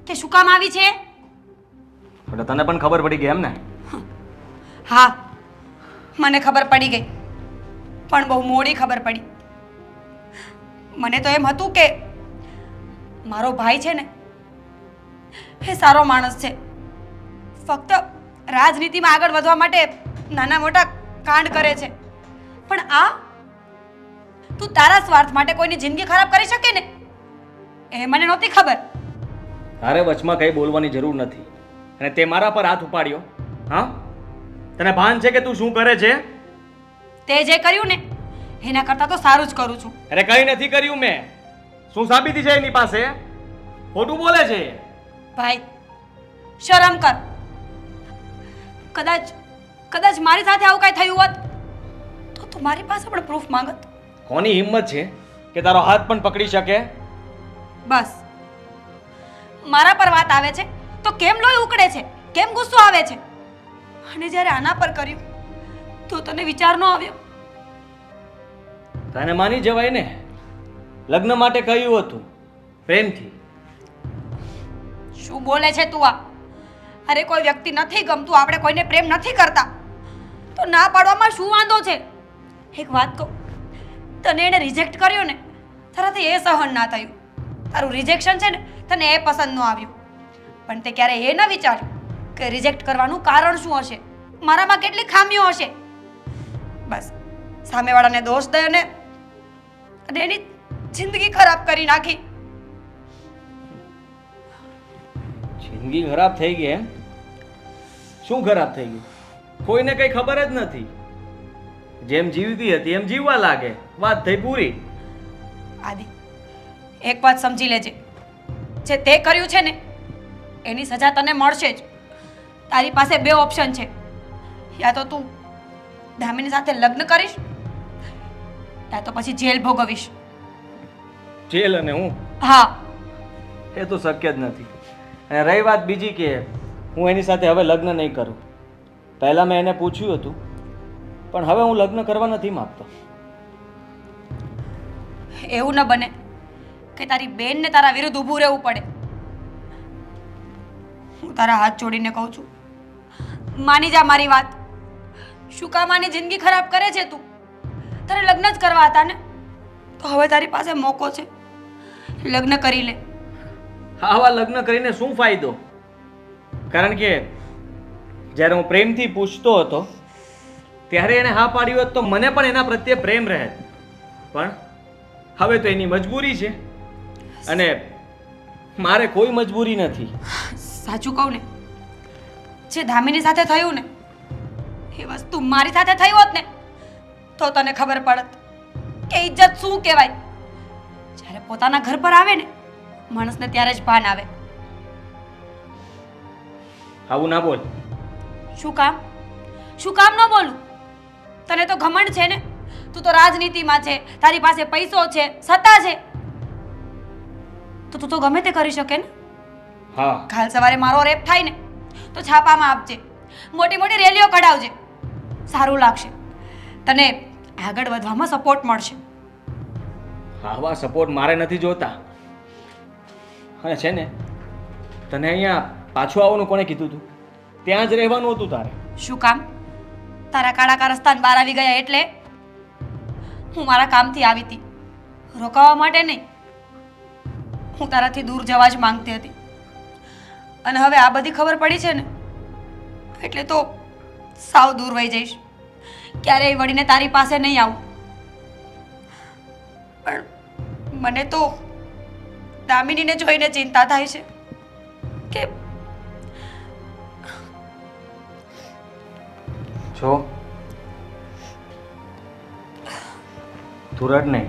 [SPEAKER 2] કે શું કામ આવી છે?
[SPEAKER 1] એટલે તને પણ ખબર પડી ગઈ એમ ને?
[SPEAKER 2] હા, મને ખબર પડી ગઈ, પણ બહુ મોડી ખબર પડી. મને તો એમ હતું કે મારો ભાઈ છે ને એ સારો માણસ છે, ફક્ત રાજનીતિમાં આગળ વધવા માટે નાના મોટા કાંડ કરે છે. પણ આ તું તારા સ્વાર્થ માટે કોઈની જિંદગી ખરાબ કરી શકે ને, એ મને નહોતી ખબર.
[SPEAKER 1] તારે વચમાં કંઈ બોલવાની જરૂર નથી. અને તે મારા પર હાથ ઉપાડ્યો. હા, તને ભાન છે કે તું શું કરે છે?
[SPEAKER 2] તે જે કર્યું ને એના કરતાં તો સારું જ કરું છું.
[SPEAKER 1] અરે કંઈ નથી કર્યું મેં. શું સાબિતી છે એની પાસે? ખોટું બોલે છે.
[SPEAKER 2] ભાઈ, શરમ કર. કદાચ મારી સાથે આવું કાંઈ થયું હોત તો તું મારી પાસે પણ પ્રૂફ માંગત.
[SPEAKER 1] કોની હિંમત છે કે તારો હાથ પણ પકડી શકે?
[SPEAKER 2] બસ મારા પર વાત આવે છે તો કેમ લોહી ઉકળે છે, કેમ ગુસ્સો આવે છે? અને જ્યારે આના પર કર્યું તો તને વિચાર ન આવ્યો?
[SPEAKER 1] તને માની જવાય ને. લગ્ન માટે કહ્યું હતું પ્રેમથી.
[SPEAKER 2] શું બોલે છે તું આ? અરે કોઈ વ્યક્તિ નથી ગમતું, આપણે કોઈને પ્રેમ નથી કરતા તો ના પાડવામાં શું વાંધો છે? એક વાત કહું, તને એને રિજેક્ટ કર્યો ને, તારાથી એ સહન ના થયું. તારું રિજેક્શન છે ને તને એ પસંદ ન આવ્યું, પણ તે ક્યારે એ ન વિચાર્યું કે રિજેક્ટ કરવાનું કારણ શું હશે, મારામાં કેટલી ખામીઓ હશે. બસ સામેવાળાને દોષ દે અને એની જિંદગી ખરાબ કરી નાખી.
[SPEAKER 1] જિંદગી ખરાબ થઈ ગઈ એમ? શું ખરાબ થઈ ગયું? કોઈને કંઈ ખબર જ નથી. જેમ જીવતી હતી એમ જીવવા લાગે, વાત થઈ પૂરી.
[SPEAKER 2] આદિ, એક વાત સમજી લેજે, જે તે કર્યું છે ને એની સજા તને મળશે જ. તારી પાસે બે ઓપ્શન છે, યા તો તું દામિની સાથે લગ્ન કરીશ યા તો પછી જેલ ભોગવીશ.
[SPEAKER 1] જેલ અને હું?
[SPEAKER 2] હા.
[SPEAKER 1] એ તો શક્ય જ નથી. અને રહી વાત બીજી કે હું એની સાથે હવે લગ્ન નહીં કરું. પહેલાં મેં એને પૂછ્યું હતું, પણ હવે હું લગ્ન કરવા નથી માગતો.
[SPEAKER 2] એવું ન બને કે તારી બેનને તારા વિરુદ્ધ ઊભું રહેવું પડે. હું તારા હાથ જોડીને કહું છું, માની જા મારી વાત. શું કામ આની જિંદગી ખરાબ કરે છે તું? તારે લગ્ન જ કરવા હતા ને, તો હવે તારી પાસે મોકો છે, લગ્ન કરી લે.
[SPEAKER 1] આવા લગ્ન કરીને શું ફાયદો? કારણ કે જ્યારે હું પ્રેમથી પૂછતો હતો ત્યારે એણે હા પાડી હોત તો મને પણ એના પ્રત્યે પ્રેમ રહે. પણ હવે તો એની મજબૂરી છે અને મારે કોઈ મજબૂરી નથી.
[SPEAKER 2] સાચું કહું ને, જે ધામીની સાથે થયું ને એ વસ્તુ મારી સાથે થઈ હોત ને તો તને ખબર પડત કે ઇજ્જત શું કહેવાય. જ્યારે પોતાના ઘર પર આવે ને માણસને ત્યારે જ ભાન આવે.
[SPEAKER 1] આવું ના બોલ.
[SPEAKER 2] શું કામ? શું કામ ન બોલું? તને તો ઘમંડ છે ને, તું તો રાજનીતિમાં છે, તારી પાસે પૈસો છે, સત્તા છે, તો તું તો ગમે તે કરી શકે ને.
[SPEAKER 1] હા,
[SPEAKER 2] કાલ સવારે મારો રેપ થાય ને તો છાપામાં આપજે, મોટી મોટી રેલીઓ કઢાવજે, સારું લાગશે, તને આગળ વધવામાં સપોર્ટ મળશે.
[SPEAKER 1] આવા સપોર્ટ મારે નથી જોતા. અને છે ને, તને અહીંયા પાછું આવવાનું કોણે કીધું હતું? ત્યાં જ રહેવાનું હતું તારે.
[SPEAKER 2] શું કામ? તારા કાળા રસ્તાને બહાર આવી ગયા એટલે? હું મારા કામથી આવી હતી, રોકાવા માટે નહીં. હું તારાથી દૂર જવા જ માંગતી હતી અને હવે આ બધી ખબર પડી છે ને એટલે તો સાવ દૂર વહી જઈશ. ક્યારેય વળીને તારી પાસે નહીં આવું. પણ મને તો દામિનીને જોઈને ચિંતા થાય છે કે
[SPEAKER 1] છો તું રડ નહીં.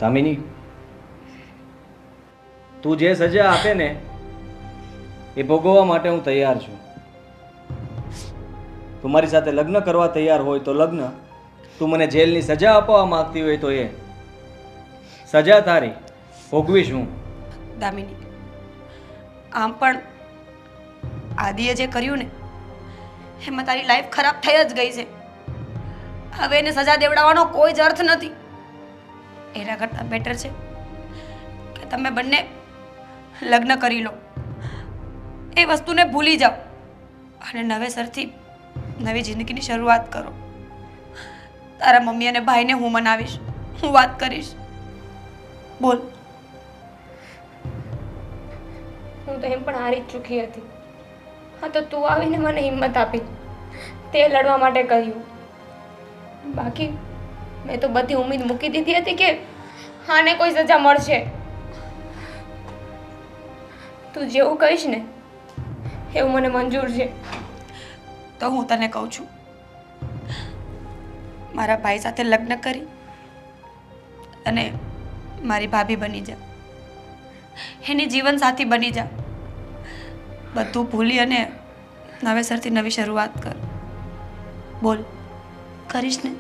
[SPEAKER 1] દામિની, તું જે સજા આપે ને એ ભોગવવા માટે હું તૈયાર છું. તું મારી સાથે લગ્ન કરવા તૈયાર હોય તો લગ્ન, તું મને જેલની સજા આપવા માંગતી હોય તો એ સજા તારી ભોગવીશ હું.
[SPEAKER 2] દામિની, આમ પણ આદિએ જે કર્યું ને એમાં તારી લાઈફ ખરાબ થઈ જ ગઈ છે. હવે એને સજા દેવડાવવાનો કોઈ જ અર્થ નથી. એના કરતાં બેટર છે કે તમે બંને લગ્ન કરી લો, એ વસ્તુને ભૂલી જાઓ અને નવેસરથી નવી જિંદગીની શરૂઆત કરો. તારા મમ્મી અને ભાઈને હું મનાવીશ, હું વાત કરીશ. બોલ.
[SPEAKER 3] હું તો એમ પણ હારી જ ચૂકી હતી. હા, તો તું આવીને મને હિંમત આપી, તે લડવા માટે કહ્યું. બાકી મેં તો બધી ઉમ્મીદ મૂકી દીધી હતી કે આને કોઈ સજા મળશે. તું જેવું કહીશ ને એવું મને મંજૂર છે.
[SPEAKER 2] તો હું તને કહું છું, મારા ભાઈ સાથે લગ્ન કરી અને મારી ભાભી બની જા, એની જીવનસાથી બની જા. બધું ભૂલી અને નવેસરથી નવી શરૂઆત કર. બોલ, કરીશ ને?